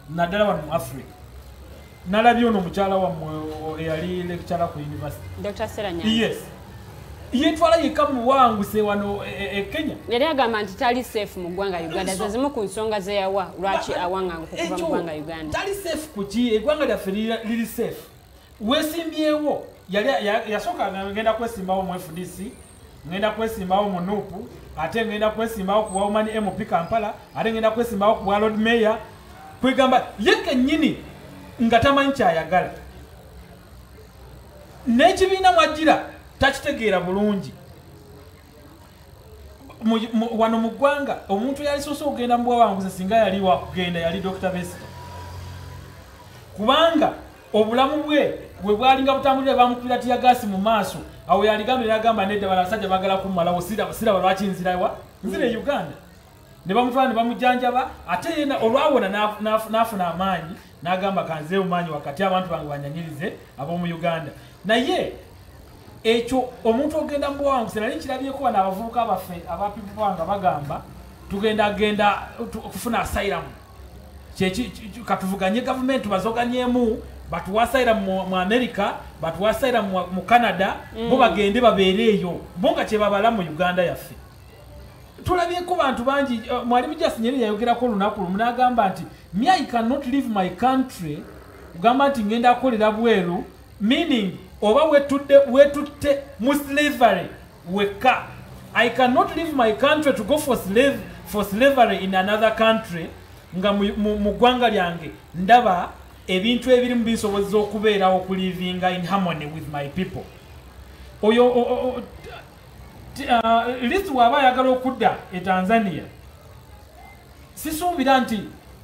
naddala wano mu Africa nalabye ono mukyala wammwe eyali lecturer ku university Dr. Seranya yes yeetwala yekka mu bwawanguse wano Kenya yali agamba nti tali safe mu ggwanga Uganda zezimu ku nsonga zeyawa lwaki awanganga okuva mu ggwanga Uganda tali safe kuki eggwanga lyaffe liri safe weesimbyewo yasooka ngenda kwesimbawo mu FDC ngenda kwesimbawo mu NUP ate ngenda kwesimbawo ku Women MP Kampala ate ngenda kwesimbawo ku Lord Mayor kwegamba yeke nnyini nga tamanyi kyayagala n'ekibiina mwajjira takitegeera bulungi wano mu ggwanga omuntu yalisoose okugenda mu bwawanguza singa yali wakugenda yali Dr. Besigye kubanga obulamu bwe bwalinga butambulira bamukubira tiyagaasi mu maaso awo yaligambira yagamba nedda abasajja bagala kumalawo siraba lwaki nzirawa nzira e Uganda ne bamutwala ne bamujjanjaba ate yena olwawona n'afuna amaanyi n'agamba kanzeewo maanyi wakati abantu bange banyanyirize ab'omu Uganda naye ekyo omuntu ogenda mu bwawanguse nali nkirabyeko bano abavubuka abaffe abapipu bange bagamba tugenda kufuna asylum katuvuganye gavumenti bazoganyemu batuwasaira mu America batuwasaira mu Canada bo bagende babeereeyo bo nga kye babala mu Uganda yaffe tulabyeko bantu bangi mwalimu Justin Nyeri yayogerako olunaku lumu n'agamba nti me I cannot leave my country ugamba nti ngenda akolera bweru meaning oba wetutte mu slavery weka I cannot leave my country to go for slavery in another country nga mu ggwanga lyange ndaba ebintu ebirimu bisobozza okubeerawo okulivinga in harmony with my people oyo Lissu waba ayagala okudda e Tanzania sisuubira nti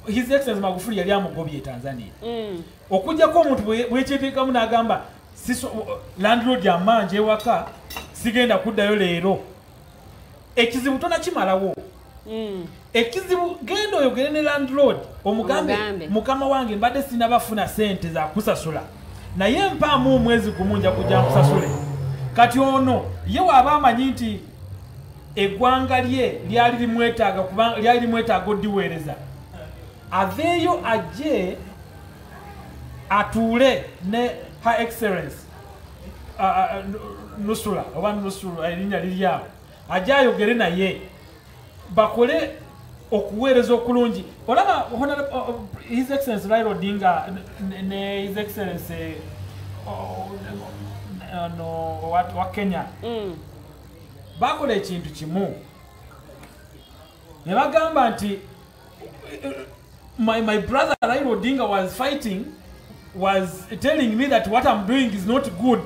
His Excellency Magufuli yali amugobye e Tanzania okujjako omuntu bwekyeteekamu n'agamba landlord amanje ewaka sigenda kuddayo leero ekizibu tonakimalawo ekizibu genda oyogere ne landlord omugambe mukama wange mbadde sinabafuna sente za kusasula naye mpaamu omwezi gumu nja kujja nkusasule kati ono ye waaba amanyi nti eggwanga lye lyali limwetaaga odiweereza aveeyo ajje atuule ne Her Excellence Nusura oba Nusura erinnya liri awo ajje ayogere naye bakole okuweereza okulungi. Olaba His Excellency Raila Odinga ne His Excellency wa Kenya bakola ekintu kimu ne bagamba nti my brother Raila Odinga was telling me that what I'm doing is not good,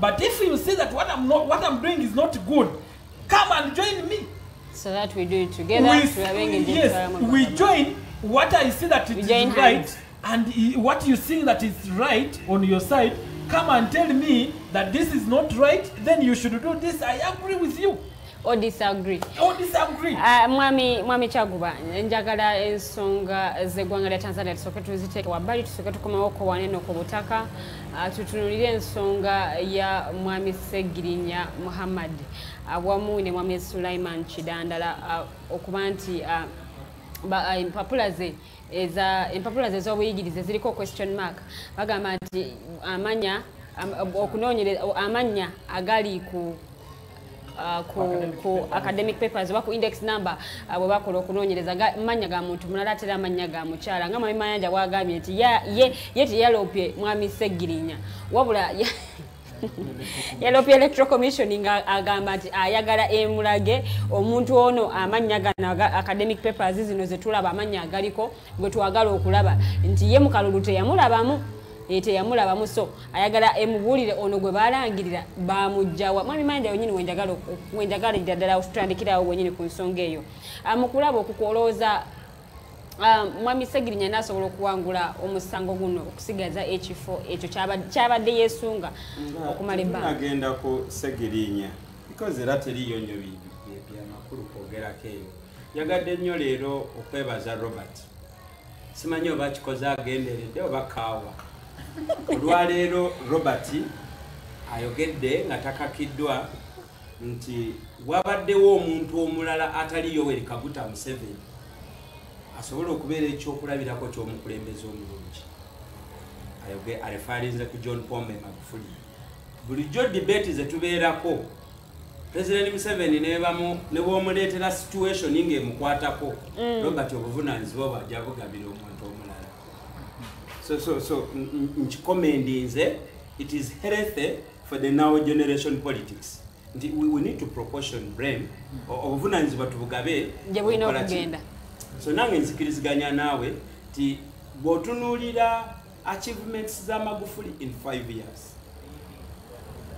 but if you see that what I'm doing is not good, come and join me so that we do it together. We join what I see that it is right hands. And what you see that is right on your side, come and tell me that this is not right, then you should do this. I agree with you. Or disagree. Mwami Kyaguba, njagala ensonga z'eggwanga lya Tanzania tusooke tuziteeke wabbali, tusooke tukomewoko waneno ku butaka, tutunulire ensonga ya Mwami Sseggirinya Muhammad awamu ne Mwami Sulaiman Kidandala okuba nti empapula ze ez'obuyigirize ziriko question mark. Bagamba nti amanya agali ku academic papers oba ku index number bwe bakola okunoonyereza manya ga muntu mulala atera amanya ga mukyala nga Mwami Mayanja bwagambye nti ye teyalopye Mwami Sseggirinya wabula yalopye Electoral Commission nga agamba nti ayagala emulage omuntu ono amanya gano academic papers zino zetulaba amanya agaliko gwe twagala okulaba nti ye mukalulu teyamulabamu teyamulabamu so ayagala emubulire ono gwe balangirira bamujjawa. Mwami Mayanja wenyini wenjagala ddala okutandikirawo wenyini ku nsonga eyo mukulaba okukolooza Mwami Sseggirinya nasobola okuwangula omusango guno okusigaza ekifo ekyo kyabadde yeesunga okumala ebbanga. Agenda ku Sseggirinya because era teriyo nnyo byamakulu kwogerako eyo. Yagadde nnyo leero okwebaza Robert, simanyi oba kikoze agenderedde oba kaawa. Olwaleero Robert ayogedde nga takakiddwa nti wabaddewo omuntu omulala atali Yoweri Kaguta Museveni asobola okubeera ekyokulabirako ky'omukulembeze omulungi. Arefarinze ku John Pombe Magufuli. Bulijjo debate zetubeerako President Museveni ne bw'omuleetera situation ng'emukwatako Robert obuvunaanyizibwa bw'ajja bugabira omuntu omulala. So nkikomendinze it is healthy for the now generation politics. We need to proportion blame obuvunaanyizibwa tubugabe gye bulina okugenda. So nange nzikiriziganya naawe ti bw'otunuulira achievements za Magufuli in 5 years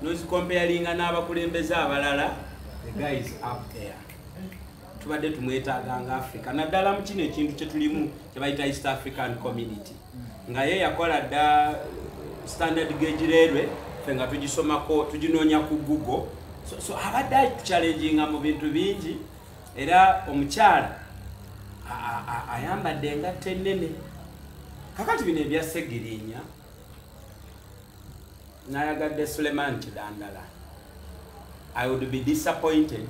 nozicomparinga n'abakulembeze abalala, the guy is up there. Tubadde tumwetaaga nga Africa naddala mu kino ekintu kye tulimu kye bayita East African Community nga ye yakola dda standard gauge railway ffe nga tugisomako tuginoonya ku Google. So abadde tuchallenginga mu bintu bingi era omukyala ayambadde engatta ennene. Kakati bino ebya Sseggirinya nayagadde Suleiman Kidandala. I would be disappointed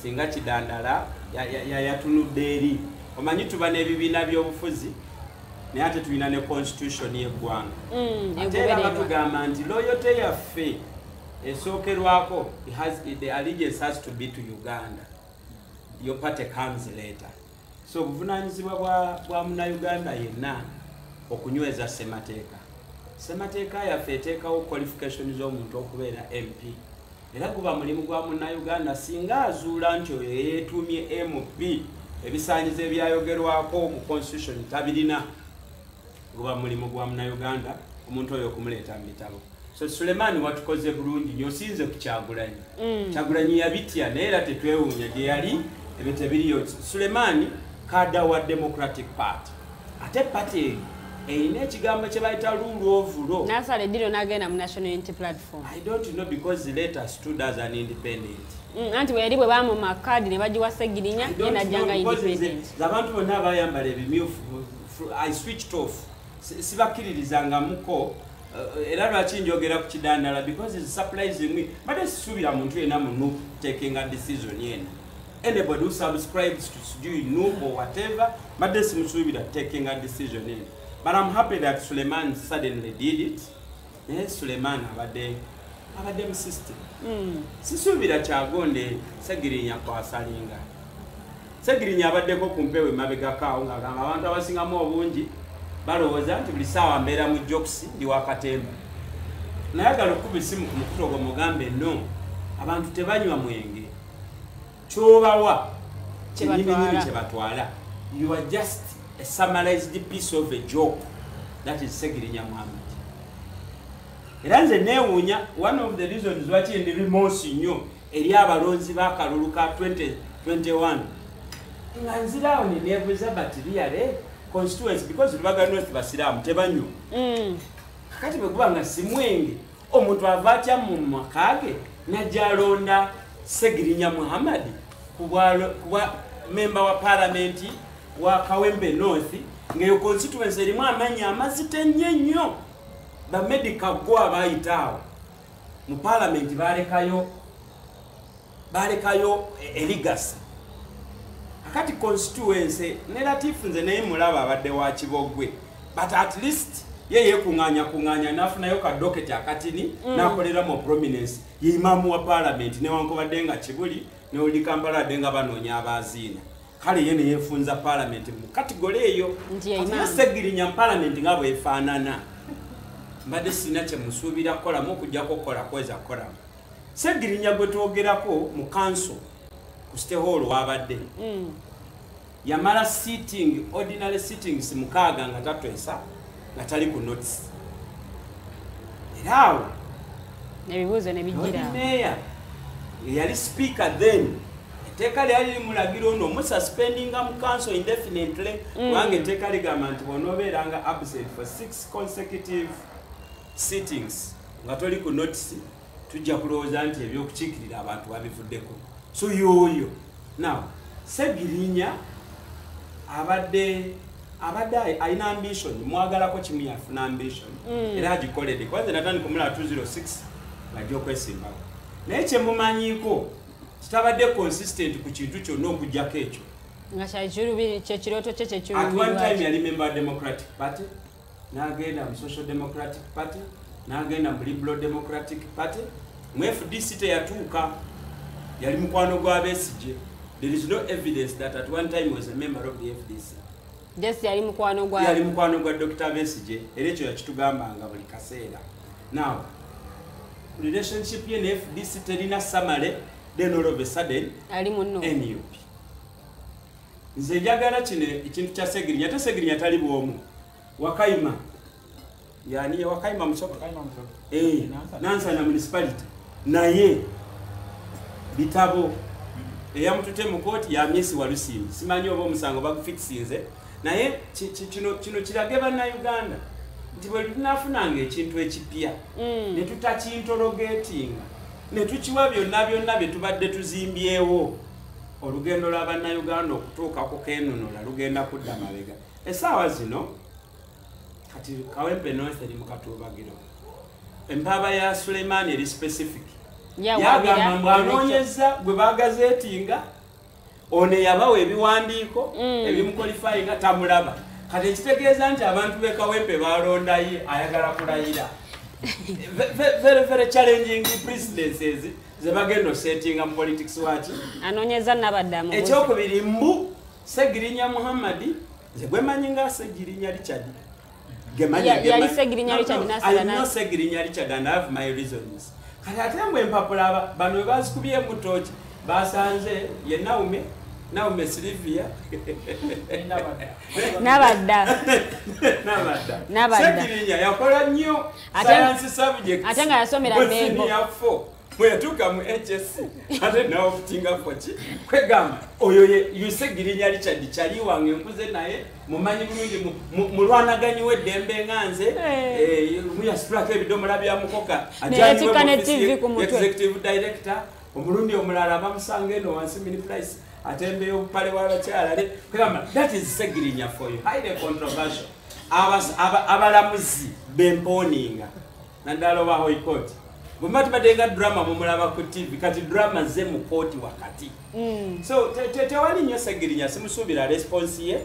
singa Kidandala yatunudde eri. Omanyi tuba n'ebibiina by'obufuzi naye ate tulina ne constitution y'eggwanga. Ate era batugamba nti loyalty yaffe esookerwako the allegiance has to be to Uganda. Your party comes later. So obuvunaanyizibwa bwa Munnayuganda yenna okunyweza ssemateeka yaffe eteekawo qualification z'omuntu okubeera MP. Era guba mulimu gwa Munnayuganda singa azuula nti oyo yeetuumye MP ebisaanyizo ebyayogerwako mu constitution tabirina. Guba mulimu gwa Munnayuganda omuntu oyo okumuleeta mu bitabo. So Sulemani watukoze bulungi nnyo osinze ku Kyagulanyi. Kyagulanyi yabitya naye era tetwewuunya gye yali ebintu ebiriyo. Sulemani kada wa Democratic Party. Ate party erina ekigambo kye bayita rule of law. Nasale diro n'agenda mu National Unity Platform. I don't know because the letter stood as an independent. Anti weyali bwe bamu makadi ne bagiwa Sseggirinya ye najjanga independent. Abantu bonna abayambala ebimyufu I switched off. Sibakiririzanga muko era lwaki njogera ku Kidandala because it's surprising me. But esubira muntu yena munu taking a decision yena. anybody who subscribes to Sijui Noob or whatever, but this Musubira taking a decision in. But I'm happy that Suleiman suddenly did it. Yes, Suleiman abadde system. Sisuubira kyagonde Segirinya kwa salinga. Segirinya abaddeko ku mpewo emabegakaawo ng'agamba abantu abasingamu obungi balowooza nti buli ssaawa mbeera mu jokisi ndi wakatemba. Nayagala okuba essimu ku mukutu ogwo mugambe no, abantu tebanywa mwenge. Ky'obawa kinnyininyini kye batwala. You are just a summarized piece of a joke. That is Segirinya Muhammad. Era nze neewuunya one of the reasons lwaki ndi remorse nnyo eri abalonzi b'akalulu ka 2021 nga nziraawo ne neebuuza batiriale constituency because Lubaga North basiraamu tebanywa. Kakati bwe kuba nga si mwenge omuntu ava atya mu maka ge n'ajja alonda Segirinya Muhammad kuba memba wa parliament wa Kawempe North ng'eyo constituency erimu amannya amazite nnyo. Ba medical go abayitaawo mu parliament balekayo eligasi. Akati constituency ne Latifu nze naye mulaba abadde wa Kibogwe, but at least ye yekunganya nafunayo ka docket akatini nakolera mu prominence ye imamu wa parliament newankubadde nga Kibuli ne Olikampala denga banoonya abaziina. Kale ye ne yefunza parliament mu category eyo. Segirinya parliament nga bwefaanana. Mbadde sina kye musuubira kukolamu okujjako kukola kweza kukolamu. Segirinya gwe twogerako mu council ku State Hall wabadde. Yamala sitting, ordinary sittings mukaaga nga tatwesa nga tali ku notice. Era awo ebibuuzo ne bijjira. Meya yali speaker then. Etteeka lyali limulagira ono omususpendinga mu council indefinitely kubanga etteeka ligamba nti bw'onoobeeranga absent for 6 consecutive sittings nga toli ku notice tujja kulowooza nti ebyokukiikirira abantu babivuddeko. So yoyo now Segirinya abadde alina ambition mwagalako kimu yafuna ambition era agikoledde kwanza natandika omula 206 ng'ajja okwesimbako naye kyemumanyiiko kitabadde consistent ku kintu kyonna okugjako ekyo nga kyekirooto kye at one time yali member of Democratic Party n'agenda mu Social Democratic Party n'agenda mu Liberal Democratic Party mu FDC teyatuuka yali mukwano gwa Besigye. There is no evidence that at one time was a member of the FDC. Just yali mukwano gwa Dr. Besigye era ekyo yakitugambanga buli kaseera. Now relationship ye ne FDC terina samale then all of a sudden ali munno NUP. Nze njagala kino ekintu kya Segirinya ate Segirinya tali bwomu. Wakaima yani Wakaima Musoka Nansana municipality naye bitabo eyamutute mu kooti ya Myesi Walusimbi simanyi oba omusango bagufikisinze naye kino kirage bannayuganda nti bwe tunafunanga ekintu ekipya ne tutakintorogetinga ne tukiwa byonna bye tubadde tuzimbyewo olugendo lwa bannayuganda okutuuka ku keenunola lugenda kudda mabega. Essaawa zino kati Kawempe North eri mu katuubagiro empaaba ya Suleiman eri specific yagamba mbwanoonyeza gwe bagazeetinga ono yabawa ebiwandiiko ebimukolifayinga tamulaba kati ekitegeeza nti abantu b'e Kawempe balondaye ayagala kulayira very challenging presidencies ze bagenda osettinga mu politics waki anoonyeza nabaddamu ekyokubiri mbu Segirinya Muhammad nze gwemanyi nga Segirinya Richard yali Segirinya Richard nasala Segirinya Richard and I have my reasons. Kati ate mbwe empapula bano we bazikubye mu tooki basanze ye Naume Silvia nabadda Segirinya yakola nnyo science subject ate nga yasomera Mengo bwe yatuuka mu HS ate nawe okutinga koki kwegamba oyo ye Segirinya Richard kyali wange nkuze naye mumanyi bulungi mulwanaganyi w'eddembe nga nze muyasitulako ebidomola bya mukoka executive director omulundi omulala bamusanga eno wansi mini price atembeyo obupale bw'abakyala kwegamba that is Segirinya for you highly controversial abalamuzi bemponinga naddala oba High Court bwemba tubaddenga drama mumulaba ku TV kati drama ze mu kooti wakati so tewali nnyo Segirinya simusuubira response ye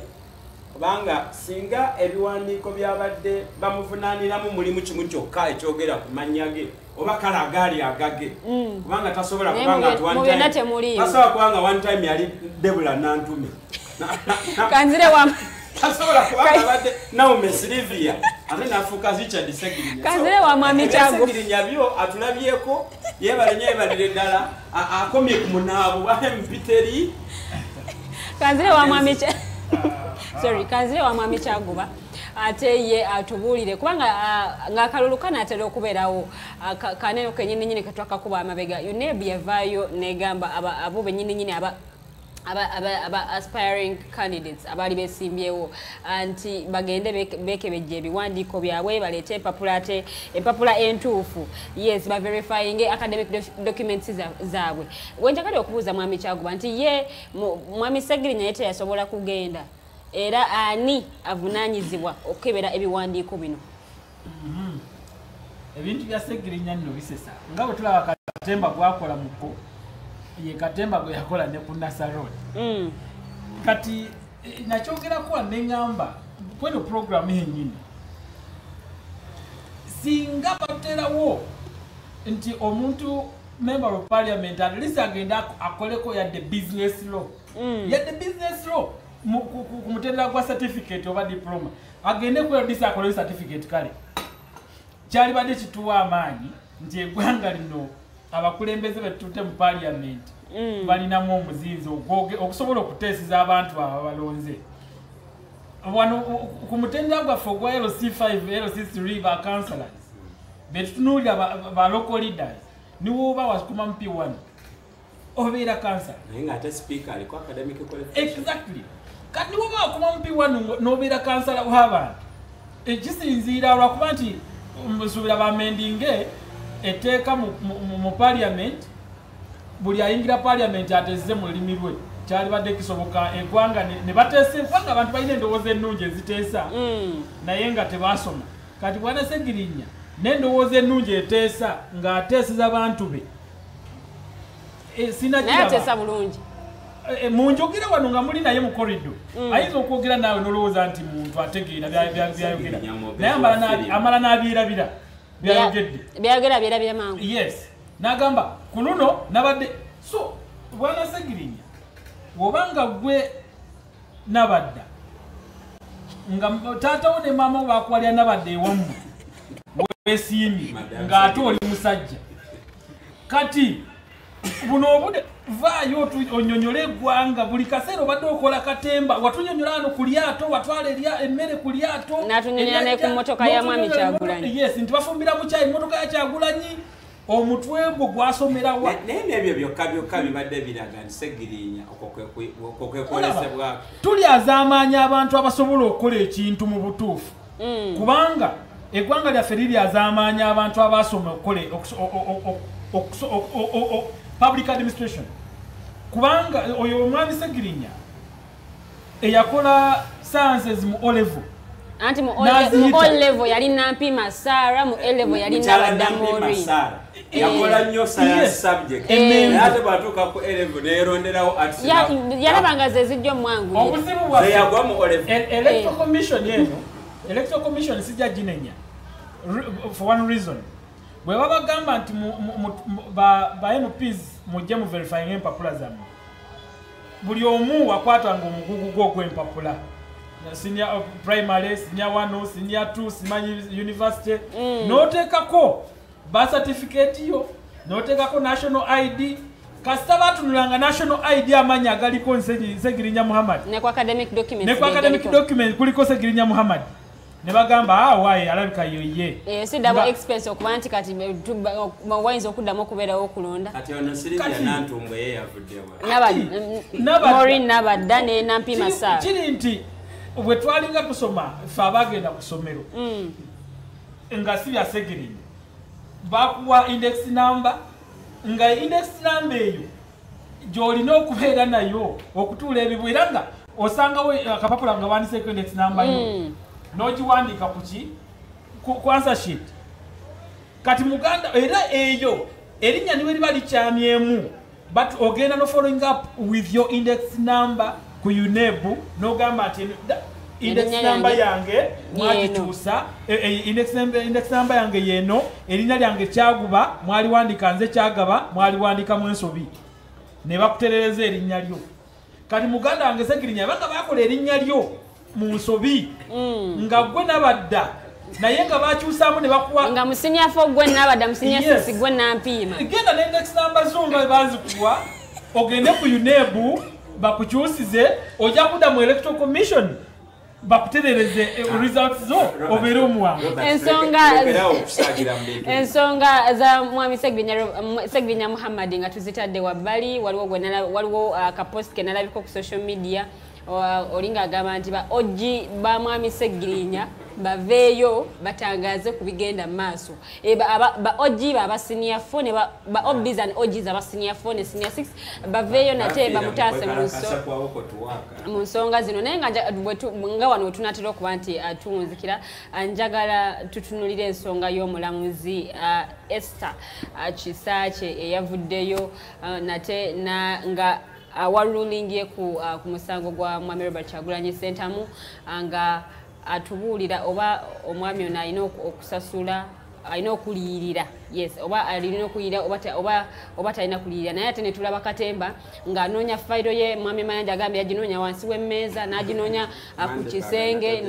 kubanga singa ebiwandiiko byabadde bamuvunaaniramu mulimu kimu kyokka ekyogera ku mannya ge oba kale agaali agage kubanga tasobola kubanga tasobola kubanga one time yali Debula Nantume kanzire wa tasobola kubanga badde Naomi Silvia ate nafuuka Richard Segirinya kanzire wa mwami Kyago Segirinya byo atulabyeko yebalire ddala akomye ku munaabo wa Mpiteri kanzire wa mwami sorry kanzire wa mwami Kyaguba ate ye atubuulire kubanga ng'akalulu kanaatera okubeerawo kanene kenyininyini katwaka kuba amabega yunebi yavaayo negamba abo benyininyini aba aspiring candidates abali besimbyewo anti bagende bekebejja ebiwandiiko byabwe baleete empapula entuufu yes ba verifying academic documents zaabwe wenjagala okubuuza mwami Kyaguba nti ye mwami Segirinya yete yasobola kugenda era ani avunaanyizibwa okukebera ebiwandiiko bino ebintu bya Segirinya nno bisesa nga bwe tulaba Katemba gwakola muko ye Katemba gwe yakola ne ku Nasarod kati nakyogerako neŋŋamba kweno programu yennyini singa baterawo nti omuntu member of parliament at least agenda akoleko yadde business law yadde business law ku mutendera gwa certificate oba diploma agende ku disa akole certificate kale kyali badde kituwa amaanyi nti eggwanga lino abakulembeze betute mu parliament balinamu omuzinzi okusobola okuteesiza abantu abo balonze wano ku mutendera gwaffe ogwa LC5 LC3 ba councillors betutunuulira ba local leaders niwo oba wasukuma mu P1 obeera councillor naye ng'ate speaker aliko academic qualification exactly kati niwo oba wakuma mu P1 n'obeera councillor w'abantu ekisinziira lwakuba nti musuubira bamendinge etteeka mu parliament buli ayingira parliament ateeze mu lulimi lwe kyali badde kisoboka eggwanga ne bateesa eggwanga abantu balina endowooza ennungi eziteesa naye nga tebasoma kati bwana Segirinya n'endowooza ennungi eteesa ng'ateeseza abantu be nayeateesa bulungi munjogera wano nga muli naye mu korido ayinza okwogera naawe n'olowooza nti muntu ategeera byayogera naye amala n'abyerabira byayogedde mangu yes n'agamba ku luno nabadde so bwana Segirinya wobanga gwe nabadda nga taatawo ne maama bakwalya nabadde ewamu wesiimi ng'ate oli musajja kati buno obude vaayo onyonyole eggwanga buli kaseera obadde okola Katemba watunyonyola ano ku lyato watwala emmere ku lyato n'atunyonyola ne ku mmotoka ya mwami Kyagulanyi yes nti bafumbira mu kyayi mmotoka ya Kyagulanyi omutwe gwo gwasomera wa naye n'ebyo byokka bibadde biraga nti Segirinya okwekolesebwa tuli azaamaanya abantu abasobola okukola ekintu mu butuufu kubanga eggwanga lyaffe liri azaamaanya abantu abasoma okukola public administration kubanga oyo omwami Segirinya eyakola sciences mu O-level anti mu O-level yali Nampima Sarah mu A-level yali Nabadda Maureen yakola nnyo science subject ate bwatuuka ku A-level neeronderawo arts yalabanga ze zijja omwangu obuzibu bwaffe yagwa mu O-level electoral commission eno electoral commission sijja ginenya for one reason bwe babagamba nti ba MPs mujje mu verifying empapula zammwe buli omu wakwatanga omugugu gw'ogw'empapula senior primary senior 1 senior 2 simanyi university n'oteekako birth certificate yo n'oteekako national ID kasita batunulanga national ID amanya agaliko Segirinya Muhammad ne ku academic document kuliko Segirinya Muhammad ne bagamba waaye alabika yoye si double expense okuba nti kati wayinza okuddamu okubeerawo okulonda kati ono Silvia Nantumbwe ye yavuddewa Maureen Nabadda ne Nampima Sarah kiri nti bwe twalinga tusoma ffe abagenda ku ssomero nga si bya Segirinya bakuwa index number nga index number eyo gy'olina okubeera nayo okutuula ebibwe era nga osangawo akapapula nga wandiseeko index number yo n'ogiwandiika ku answer sheet kati muganda era eyo erinnya niwe liba likyamyemu but ogenda no following up with your index number ku UNEB n'ogamba ati index number yange mwagikyusa index number yange yeno erinnya lyange kyaguba mwali wandika nze kyagaba mwali wandika mu ensobi ne bakuterereza erinnya lyo kati muganda wange Sekirinya banga bakola erinnya lyo mu nsobi nga gwe nabadda naye nga bakyusaamu ne bakuwa nga musinyafo gwe nabadda musinyafo gwe nampiima genda ne index number zo nga bazikuwa ogende ku UNEB bakukyusize ojja kudda mu electoral commission bakuterereze results zo obeere omuwangu ensonga za mwami Segirinya Muhammad nga tuzitadde wabbali waliwo akapost ke nalabiko ku social media olinga agamba nti ba oji ba mwami Segirinya baveeyo batangaze ku bigenda maaso ba oji baba senior 4 ne ba obbies and ojies aba senior 4 ne senior 6 baveeyo nate bamutaase mu nsonga zino naye nga wano tunatera okuba nti tuwunzikira njagala tutunulire ensonga y'omulamuzi Esther Kisakye eyavuddeyo nate nga warulingie ku musango gwa mwami Robert Kyagulanyi Ssentamu nga atubuulira oba omwami ono alina okusasula alina okuliyirira yes oba alina okuliyirira oba talina kuliyirira naye ate ne tulaba Katemba ng'anoonya fayiro ye mwami Mayanja agambye yaginoonya wansi w'emmeeza n'aginoonya ku kisenge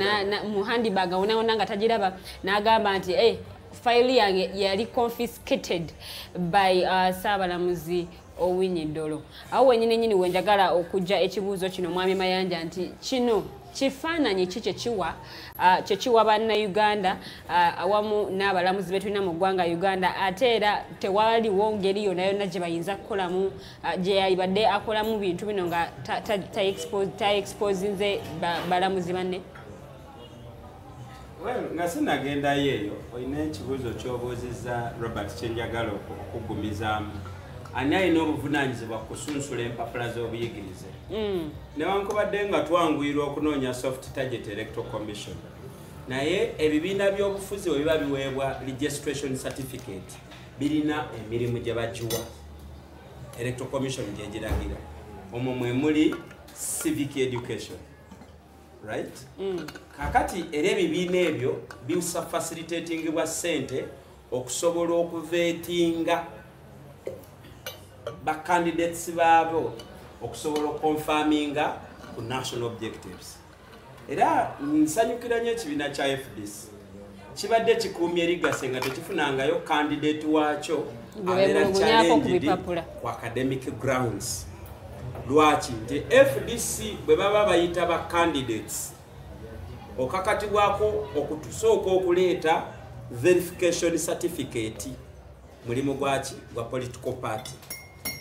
mu handibag wona nga tagiraba n'agamba nti fayiro yange yali confiscated by Saabalamuzi Owiny Dollo. Awo wenyini wenjagala okujja ekibuuzo kino mwami Mayanja nti kino kifaananyi kyekiwa bannayuganda awamu n'abalamuzi betulina mu ggwanga Uganda ate era tewaliwo ngeri yonna yonna gye bayinza kukolamu gye yalibadde akolamu bintu bino nga ta-exposinze balamuzi banne. Nga sinagendayo eyo olina ekibuuzo ky'obuuzizza Robert kyenjagala okugumizaamu. Ani alina obuvunaanyizibwa kusunsula empapula z'obuyigirize newankubadde nga twanguyirwa okunoonya soft target electoral commission naye ebibiina by'obufuzi bwe biba biweebwa registration certificate birina emirimu gye bagiwa electoral commission gyegiragira omwo mwe muli civic education right kakati era ebibiina ebyo biusa facilitatingibwa ssente okusobola okuveetinga ba candidates babo okusobola confirminga ku national objectives era nsanyukira nnyo ekibiina kya FDC kibadde kikuumye erigase nga tekifunangayo candidate waakyo abeera challenged ku academic grounds lwaki nti FDC bwe baba bayita ba candidates okakatibwako okutusooka okuleeta verification certificate mulimu gwaki gwa political party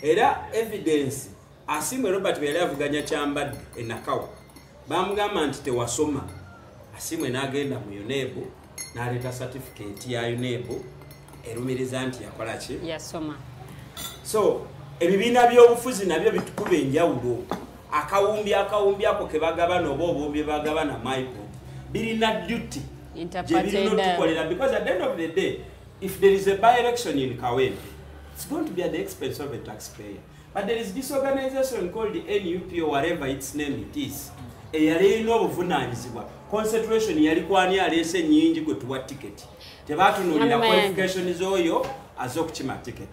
era evidence asimwe Robert bwe yavuganya kyambadde enakawo bamugamba nti tewasoma asimwe n'agenda mu UNEB n'aleeta certificate ya UNEB erumiriza nti yakola ki yasoma so ebibiina by'obufuzi nabyo bitukuba enjawulo akawumbi ako ke bagabana oba obumbi bagabana Michael birina duty gye birina tukolera because at the end of the day if there is a by-election in Kawempe it's going to be at the expense of a taxpayer. But there is this organization called the NUP or whatever its name it is. Eyalina obuvunaanyizibwa. Concentration yalikwani alese nyingi kutuwa ticket. Tebatunulira qualifications oyo azokukima ticket.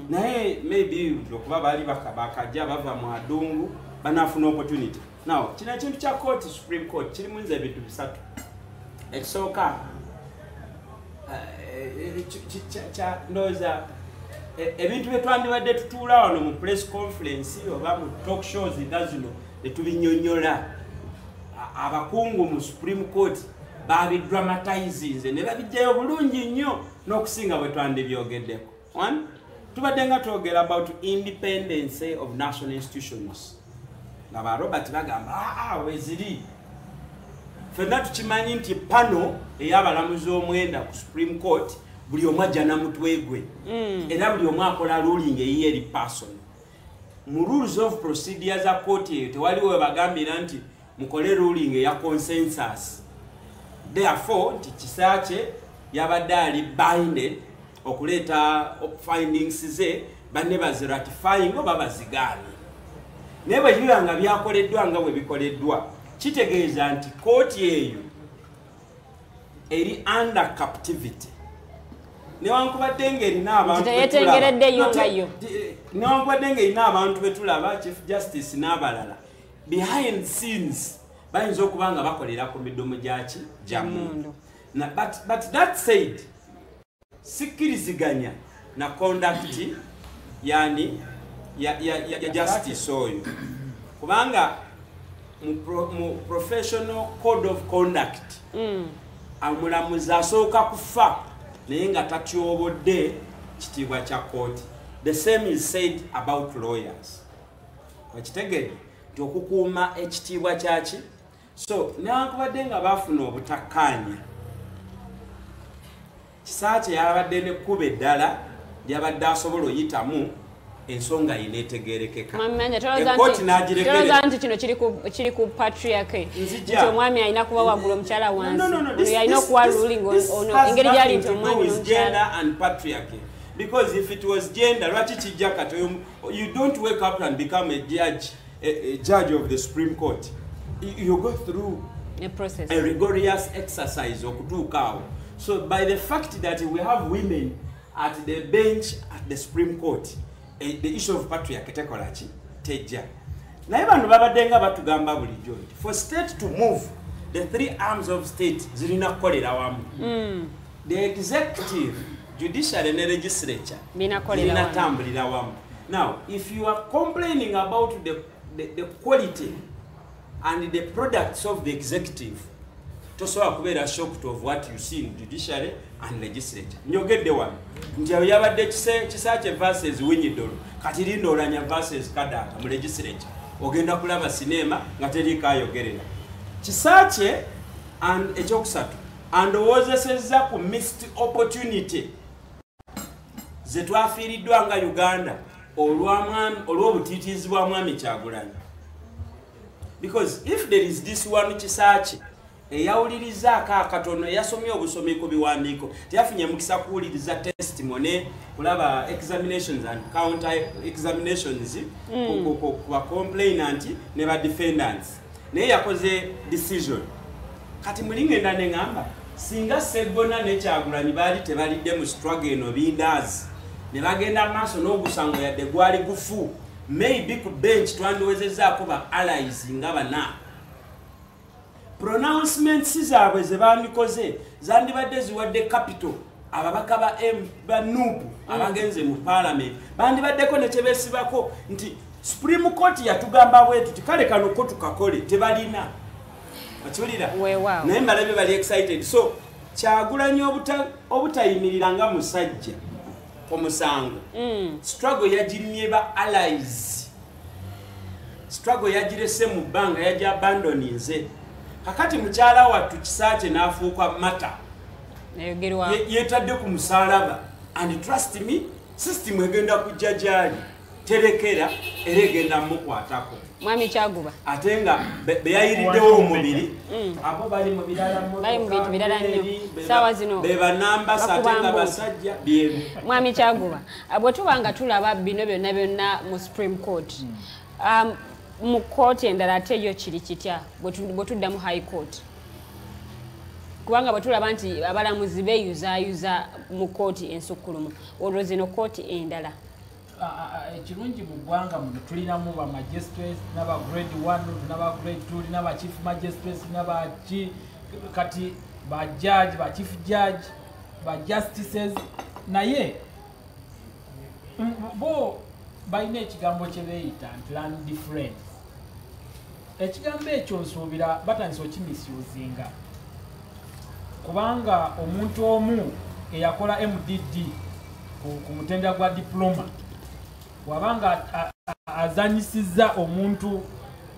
Naye maybe lokuba bali bakajja bava mu adungu banafuna opportunity. Now, kino ekintu kya court Supreme Court kiri munze ebintu bisatu. Ekisooka ndoza ebintu byetwandibadde tutuula wano mu press conference oba mu talk shows nga zino netubinyonyola abakungu mu Supreme Court babidramatizinze ne babijjayo bulungi nnyo n'okusinga bwe twandibyogeddeko. One, tubadde nga twogera about independence of national institutions nga ba Robert bagamba weziri ffenna tukimanyi nti pano ey'abalamuzi omwenda ku Supreme Court buli omu ajja na mutwe gwe era buli omu akola ruling eyiye eri person mu rules of procedure za court eyo tewaliwo webagambira nti mukole ruling eya consensus therefore nti Kisakye yabadde ali binded okuleeta findings ze banne baziratifying oba bazigaanye. Naye bwe biba nga byakoleddwa nga bwe bikoleddwa kitegeeza nti kooti eyo eri under captivity. Newankubadde ng'erina abantu betulaba Chief Justice n'abalala behind scenes bayinza okuba nga bakolera ku midomo gyaki gyamundu. But that said, sikkiriziganya na conduct yani ya justice oyo kubanga mu professional code of conduct amulamuzi asooka kufa naye nga tatyobodde kitiibwa kya kooti. The same is said about lawyers. Wakitegedde nti okukuuma ekitiibwa kyaki. So newankubadde nga baafuna obutakkaanya kisaakye yabadde nekkuba eddala lyabadde asobola oyitamu ensonga yineetegerekeka. Ekkooti n'agirekerera nti kino kiri ku patriarchy nti omwami alina kuba waggulu omukyala wansi alina okuwa ruling ono engeri gyali nti omwami n'omukyala and patriarchy. Because if it was gender, you don't wake up and become a judge of the Supreme Court. You go through a process, a rigorous exercise. So by the fact that we have women at the bench at the Supreme Court, the issue of patriarchy teja. Na abantu babadenga batugamba bulijjo for state to move, the three arms of state zirina kukolera wamu. The executive, judiciary and legislature zirina tambulira wamu. Now, if you are complaining about the quality and the products of the executive, tosobola kubeera shocked of what you see in judiciary and legislature. Njogedde wano nti yabadde Kisakye versus Winyidolo kati Lindolanya versus Kadaga mu legislature ogenda kulaba sinema nga teriko ayogerera. Kisakye and ekyokusatu andowoozesezza ku missed opportunity ze twafiiriddwa nga Uganda olw'obutiitiizi bwa mwami Kyagulanyi. Because if there is this one Kisakye eyawulirizaako akatono yasomye obusomi ku biwandiiko teyafunye mukisa kuwuliriza testimony kulaba examinations and counter examinations ku ba complainant ne ba defendants naye yakoze decision. Kati mulingenda neŋŋamba singa Sseggona ne Kyagulanyi baali tebalidde mu struggle eno bindazi ne bagenda maaso n'ogusango yadde gwali gufu, maybe ku bench twandiwezezaako ba allies nga bana. Pronouncements zaabwe ze bandikoze zandibadde ziwadde capital ababaka ba NUP abagenze mu parliament bandibaddeko ne kye beesibako nti Supreme Court yatugamba bwetu tikale kano ko tukakole tebalina bakiwulira naye mbalabe bali excited. So Kyagulanyi obutayimirira nga musajja omusango struggle yagirimye ba allies, struggle yagirese mu bbanga yaji abandoninze. Kakati mukyala wattu Kisakye n'afuuka mata yetadde ku musalaba and trust me system egenda kujja gyali terekera era egenda mukwatako mwami Kyaguba ate nga beyayiriddewo omubiri abo bali mu bintu birala nnyo saawa zino bebanamba ate nga basajja byemu. Mwami Kyaguba bwe tuba nga tulaba bino byonna mu Supreme Court mu kooti endala ate yo kiri kitya bwe tudda mu High Court kubanga bwe tulaba nti abalamuzi beeyuzaayuza mu kooti ensukkulumu olwo zino kooti endala. Ekirungi mu ggwanga muno tulinamu ba magistrates n'aba grade 1 n'aba grade 2 n'aba chief magistrates n'aba kati ba judge ba chief judge ba justices naye bo balina ekigambo kye beeyita nti land difference. Ekigambo ekyo nsuubira batandise okimisuuzinga kubanga omuntu omu eyakola MDD ku mutendera gwa diploma wabanga azanyisizza omuntu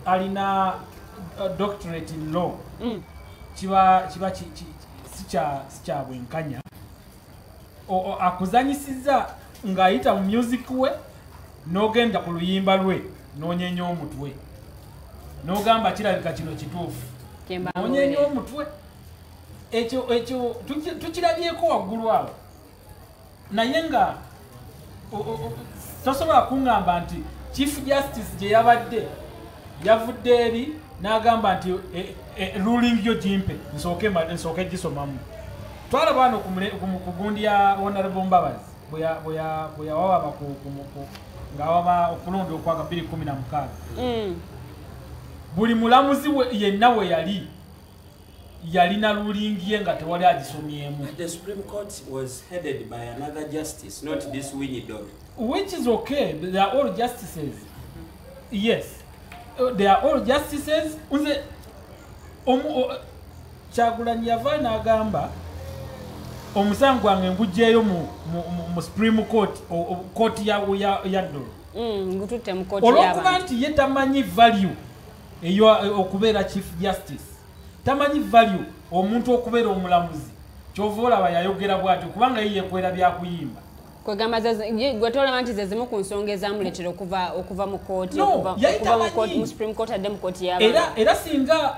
alina doctorate in law kiba sikyabwenkanya akuzanyisizza ng'ayita mu music we n'ogenda ku luyimba lwe n'onyenya omutwe n'ogamba kirabika kino kituufu n'onyenya omutwe ekyo tukirabyeko waggulu awo naye nga tosobola kuŋŋamba nti chief justice gye yabadde yavudde eri n'agamba nti ruling yo gimpe nsooke gisomamu. Twalaba wano ku gundi ya Honorable Mbabazi bwe yawaba ng'awaba okulonda okwaga 2016. Buli mulamuzi yenna we yalina ruling ye nga tewali agisomyemu. The Supreme Court was headed by another justice, not this Winnie Dog. Which is okay. They are all justices. Yes. They are all justices. Kyagulanyi yava n'agamba omusango gwange ngugyeyo mu Supreme Court court ya Ddolo. Ngututte mu court y'abantu. Olw'okuba nti ye tamanyi value eyo okubeera chief justice. Tamanyi value omuntu okubeera omulamuzi. Kyova olaba yayogera bw'atyo kubanga ye yeekwera byakuyimba. Kwegamba gwe tolaba nti ze zimu ku nsonga ezamuleetera okuva mu kooti mu Supreme Court adde mu kooti y'abantu. Era singa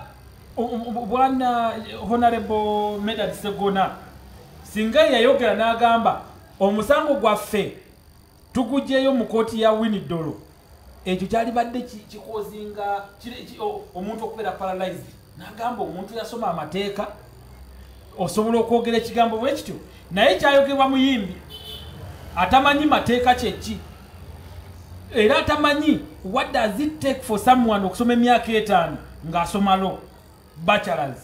bwana Honorable Medard Segona singa yayogera n'agamba omusango gwaffe tugugyeyo mu kooti ya Winnie Dolo, ekyo kyalibadde kikozinga omuntu okubeera paralyzed. N'agamba omuntu yasoma amateeka osobola okwogera ekigambo bwe kityo, naye kyayogebwa muyimbi atamanyi mateeka kyeki era atamanyi what does it take for someone okusoma emyaka 5 ng'asoma law bachelors.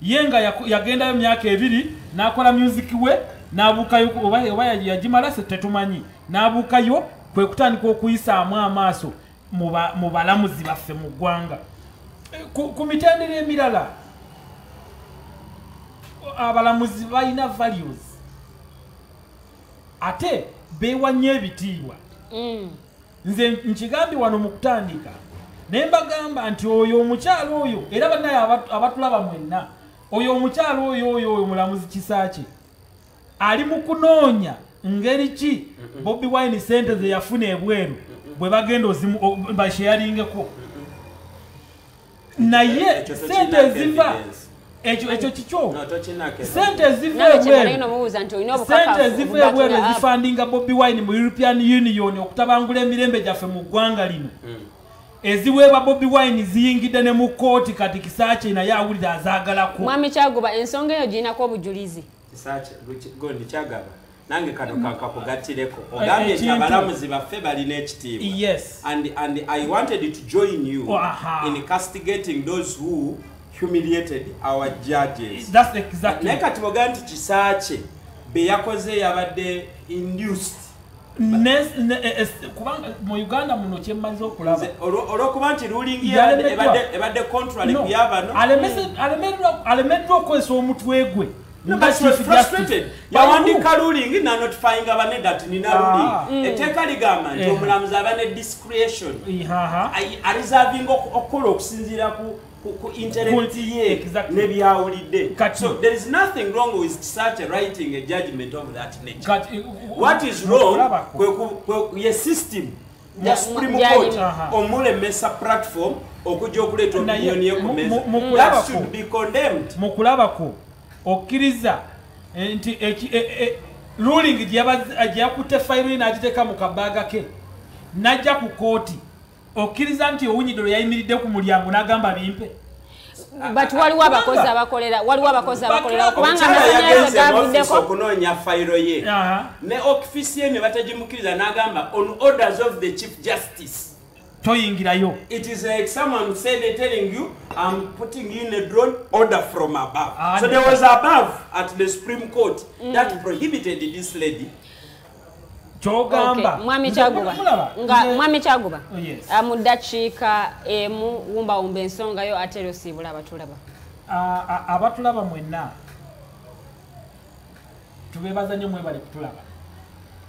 Yenga yagendayo emyaka 2 n'akola music we n'abuukayo oba yagimala se tetumanyi n'abuukayo kwe kutandika okuyisaamu amaaso mu balamuzi baffe mu ggwanga. Ku mitendera emirala abalamuzi balina values ate beewanye ebitiibwa. Nze nkigambye wano mu kutandika naye mbagamba nti oyo omukyalo oyo era bannaye abatulaba mwenna oyo omukyalo oyo omulamuzi Kisaakye ali mu kunoonya ngeri ki Bobi Wine sente ze yafuna ebweru bwe bagenda basharingeko naye sente ziva ekyo kikyo sente ziva ebweru ezifandinga Bobi Wine mu European Union okutabangula emirembe gyaffe mu ggwanga lino. Eziweeba Bobi Wine ziyingidde ne mu kooti kati Kisaakye naye awulira azaagalako. Mwami Kyaguba ensonga eyo girinako obujulizi. Kisaakye gondi Kyagaba nange kano kakugattireko ogambye nti abalamuzi baffe balina ekitiibwa. Yes. And I wanted to join you in castigating those who humiliated our judges. That's exactly. Naye kati boga nti Kisaakye be yakoze yabadde induced. Kubanga mu Uganda muno kyemmaze okulaba olw'okuba nti ruling ebadde contrary ku y'abano alemeddwa okozesa omutwe gwe. Yawandika ruling notifying abane that nina ruling. Etteeka ligamba nti omulamuzi aba ne discretion ariserving okukola okusinziira ku intellect ye nebyawulidde. So there is nothing wrong with such a writing a judgment of that nature. What is wrong ye system the Supreme Court omulemesa platform okujja okuleeta opinion ye ku meza. That should be condemned. Mukulabako okkiriza nti ruling gye yakutte fayiro n'agiteeka mu kabaaga ke n'ajja ku kooti okkiriza nti Winnie Dolo yayimiridde ku mulyango n'agamba bimpe. But waliwo abakozi abakolera kubanga amasannyalaze gavuddeko okunoonya fayiro ye ne ofisi ye ne batagimukiriza n'agamba on orders of the Chief Justice toyingirayo. It is like someone said telling you I'm putting in a drone order from above. So there was above at the Supreme Court that prohibited this lady. Kyogamba Mwami Kyaguba mu ddakiika emu wumbawumba ensonga yo ate era osiibula abatulaba. Abatulaba mwenna tubeebaza nnyo mwebali kutulaba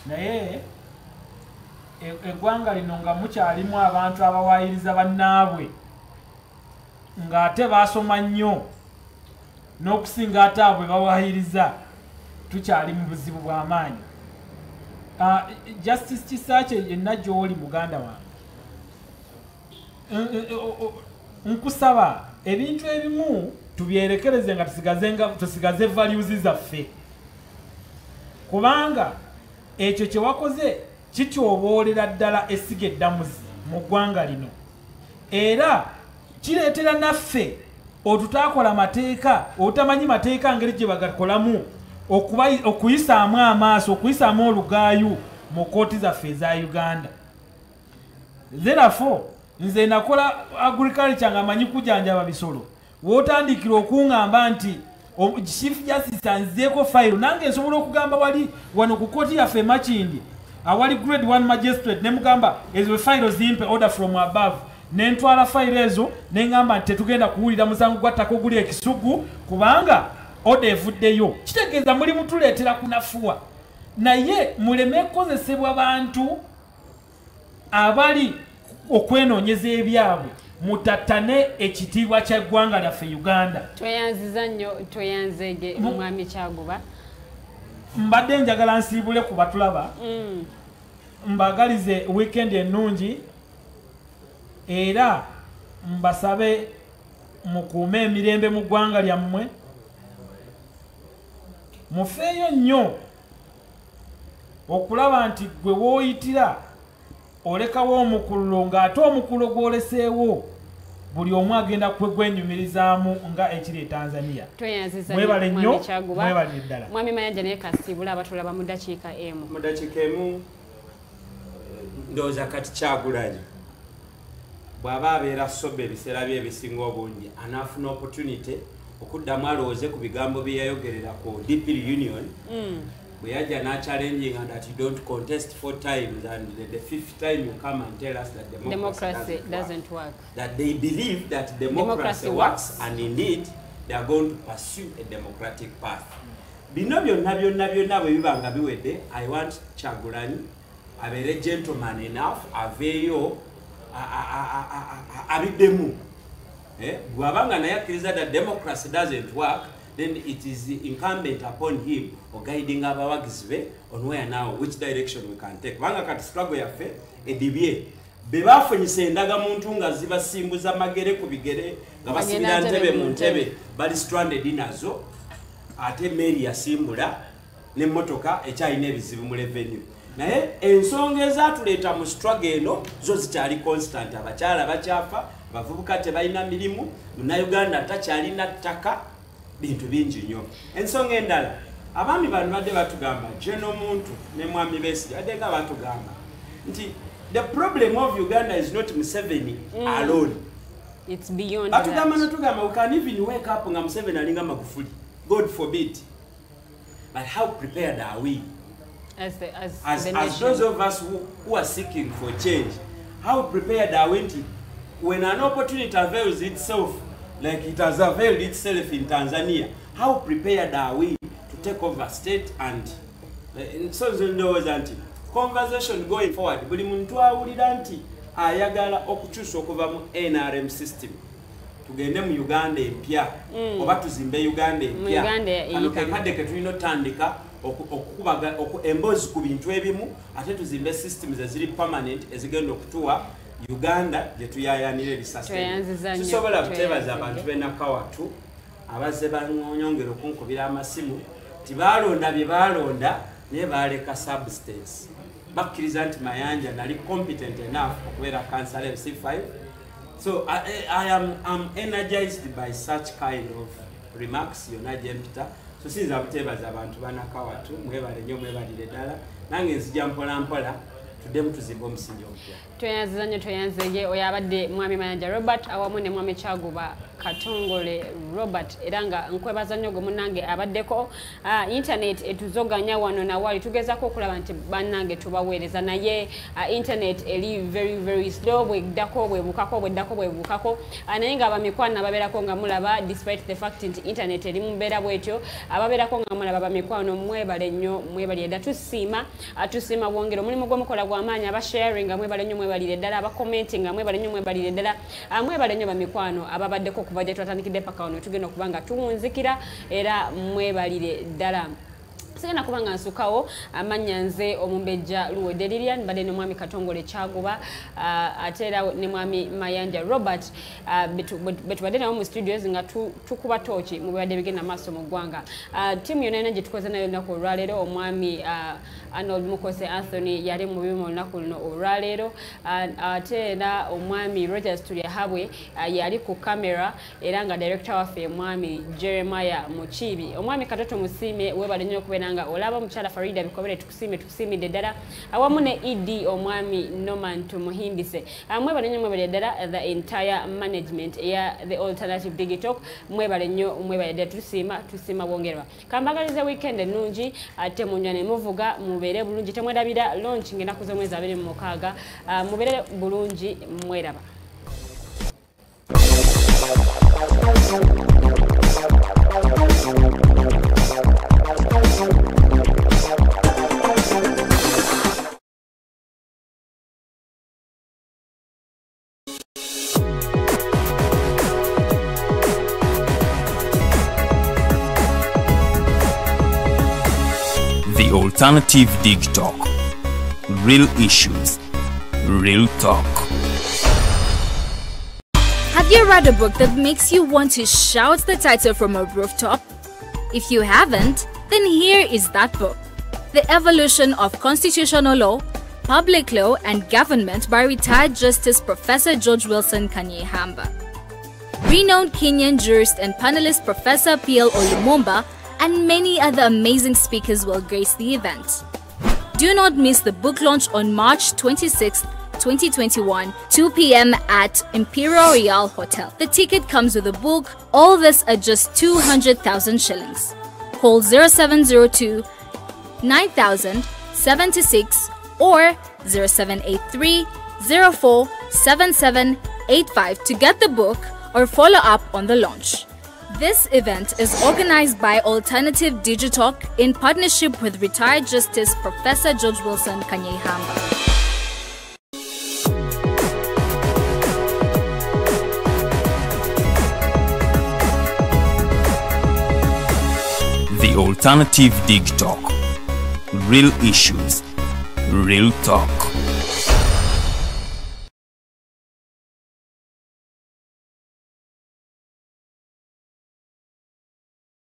naye eggwanga lino nga mukyalimu abantu abawaayiriza bannaabwe ng'ate baasoma nnyo n'okusinga ate abo bawaayiriza tukyali mu buzibu bw'amaanyi. Justice Kisaakye yenna gy'oli muganda wange nkusaba ebintu ebimu tubyerekereze nga tusigaze values zaffe. kubanga ekyo kye wakoze kityoboolera ddala essiga eddamuzi mu ggwanga lino era kireetera naffe otutakola mateeka otamanyi mateeka ngeri gye bagakolamu okuyisaamu amaaso okuyisaamu olugaayu mu kooti zaffe eza Uganda. Therefore nze nakola agriculture nga manyi kujanjaba bisolo wootandikira okuŋŋamba nti Chief Justice anzizeeko fayiro nange nsobola okugamba wali wano ku kooti yaffe Makindi awali grade 1 magistrate ne mugamba ezo fayiro zimpe order from above nentwala fayiro ezo neŋŋamba nti tetugenda kuwulira musango gwattako guli ekisugu kubanga order evuddeyo. Kitegeeza muli mutuleetera kunafuwa naye muleme kukozesebwa bantu abali okwenoonyeza ebyabwe mutatane ekitiibwa kya ggwanga lyaffe Uganda. Tweyanziza nnyo tweyanzege Mwami Kyaguba. Mbadde njagala nsiibule ku batulaba mbagalize weekend ennungi era mbasabe mukuume emirembe mu ggwanga lyammwe mufeeyo nnyo okulaba nti gwe wooyitira olekawo omukululo ng'ate omukululo gwoleseewo buli omu agenda kwenyumirizaamu nga ekiri e Tanzania. Mwebale nnyo mwebale ddala. Mwami Mayanja naye kasiibula abatulaba mu ddakiika emu. Mu ddakiika emu ndowooza kati Kyagulanyi bw'aba abeera soba ebiseera bye ebisinga obungi anaafuna opportunity okuddamu alowooze ku bigambo bye yayogerera ku DP Union bwe yajja n'achallenging that you don't contest 4 times and the 5th time you come and tell us that democracy doesn't work. That they believe that democracy works and indeed they are going to pursue a democratic path. Bino byonna bwe biba nga biwedde I want Kyagulanyi abeere gentleman enough aveeyo abiddemu bw'abanga naye akkiriza that democracy doesn't work then it is incumbent upon him or guiding abawagizi be on where now which direction we can take. Banga kati struggle yaffe edibye be bafunyisa endaga muntu nga zibasimbuza magere ku bigere nga basibira ntebe mu ntebe bali stranded inazo ate Mary yasimbula n'emmotoka ekyalina ebizibu mu revenue. Naye ensonga ezatuleeta mu struggle eno zo zikyali constant. Abakyala bakyafa, abavubuka tebalina mirimu, Munnayuganda takyalina ttaka, bintu bingi nnyo. Ensonga endala abaami bano badde batugamba General Muntu ne Mwami Besigye badde nga batugamba nti the problem of Uganda is not Museveni alone. It's beyond batugamba natugamba we can even wake up nga Museveni alinga Magufuli, God forbid, but how prepared are we as those of us who are seeking for change? How prepared are we to, when an opportunity avails itself like it has availed itself in Tanzania, how prepared are we to take over state and so nti conversation going forward buli muntu awulira nti ayagala okukyusa okuva mu NRM system tugende mu Uganda empya oba tuzimbe Uganda empya ano kakadde ke tulina otandika okukubaga embozi ku bintu ebimu ate tuzimbe systems eziri permanent ezigenda okutuwa Uganda jetuyayanire bisasene tusobola kutebaza abantu benakawatu abaze banyongera okunkubira amasimu tibalonda bye balonda ne baleka substance bakkiriza nti Mayanja nali competent enough okubeera councillor C5. So I'm energized by such kind of remarks yona jempita. So sinza kutebaza abantu banakawatu mwebale nnyo mwebalire ddala nange nzija mpola mpola tudemu tuzimba omusingi omupya. Tweyanziza nnyo tweyanzege oyo abadde Mwami Mayanja Robert awamu ne Mwami Kyaguba Katongole Robert era nga nkwebaza nnyo gwe munnange abaddeko internet etuzoganya wano na wali tugezako okulaba nti bannange tubaweereza naye internet eri very slow bweddako bwebukako naye nga abamikwano ababeerako nga mulaba despite the fact nti internet eri mu mbeera bwetyo ababeerako nga mulaba bamikwano mwebale nnyo mwebalire ddala tusiima bwongero omulimu gw'omukola gw'amaanyi abasharing mwebale nnyo mwebalire ddala abakommenti nga mwebale nnyo mwebalire ddala mwebale nnyo bamikwano ababaddeko kuva gye twatandikidde paka wano tugenda okuba nga tuwunzikira era mwebalire ddala. sigenda kubanga nsukawo amanya nze omumbejja Luwede Lilian badde ne mwami Katongole Kyaguba ate era ne mwami Mayanja Robert betubadde nabo mu studios nga tukuba tochi mu bibadde bigenda maaso mu ggwanga. Tiimu yonna gye tukoze nayo olunaku olwaleero omwami Arnold Mukose Anthony yali mu bimu olunaku luno olwaleero ate era omwami Rogers Tulyahabwe yali ku kamera era nga director waffe omwami Jeremiah Mukibi. Omwami Katoto Musime webale nnyo okubeera nga olaba mukyala Farida Bikobere tukusiimidde ddala awamu ne ED omwami Norman Tumuhimbise. Mwebale nnyo mwebale ddala the entire management eya the Alternative Digital mwebale nnyo mwebale ddala tusiima bwongerwa. Kambagalize weekend ennungi ate munywane muvuga mubeere bulungi temwerabira launch ng'ennaku z'omwezi 26 mubeere bulungi mweraba. The Alternative Dig Talk. Real issues, real talk. Have you read a book that makes you want to shout the title from a rooftop? If you haven't, then here is that book. The Evolution of Constitutional Law, Public Law and Government by retired Justice Professor George Wilson Kanyehamba. Renowned Kenyan jurist and panelist Professor P.L. Olumumba and many other amazing speakers will grace the event. Do not miss the book launch on March 26, 2021, 2 p.m. at Imperial Royal Hotel. The ticket comes with a book, all this at just 200,000 shillings. Call 0702 9000 76 or 0783 04 7785 to get the book or follow up on the launch. This event is organized by Alternative Digital in partnership with retired Justice Professor George Wilson Kanyehamba. The Alternative Dig Talk. Real issues, real talk.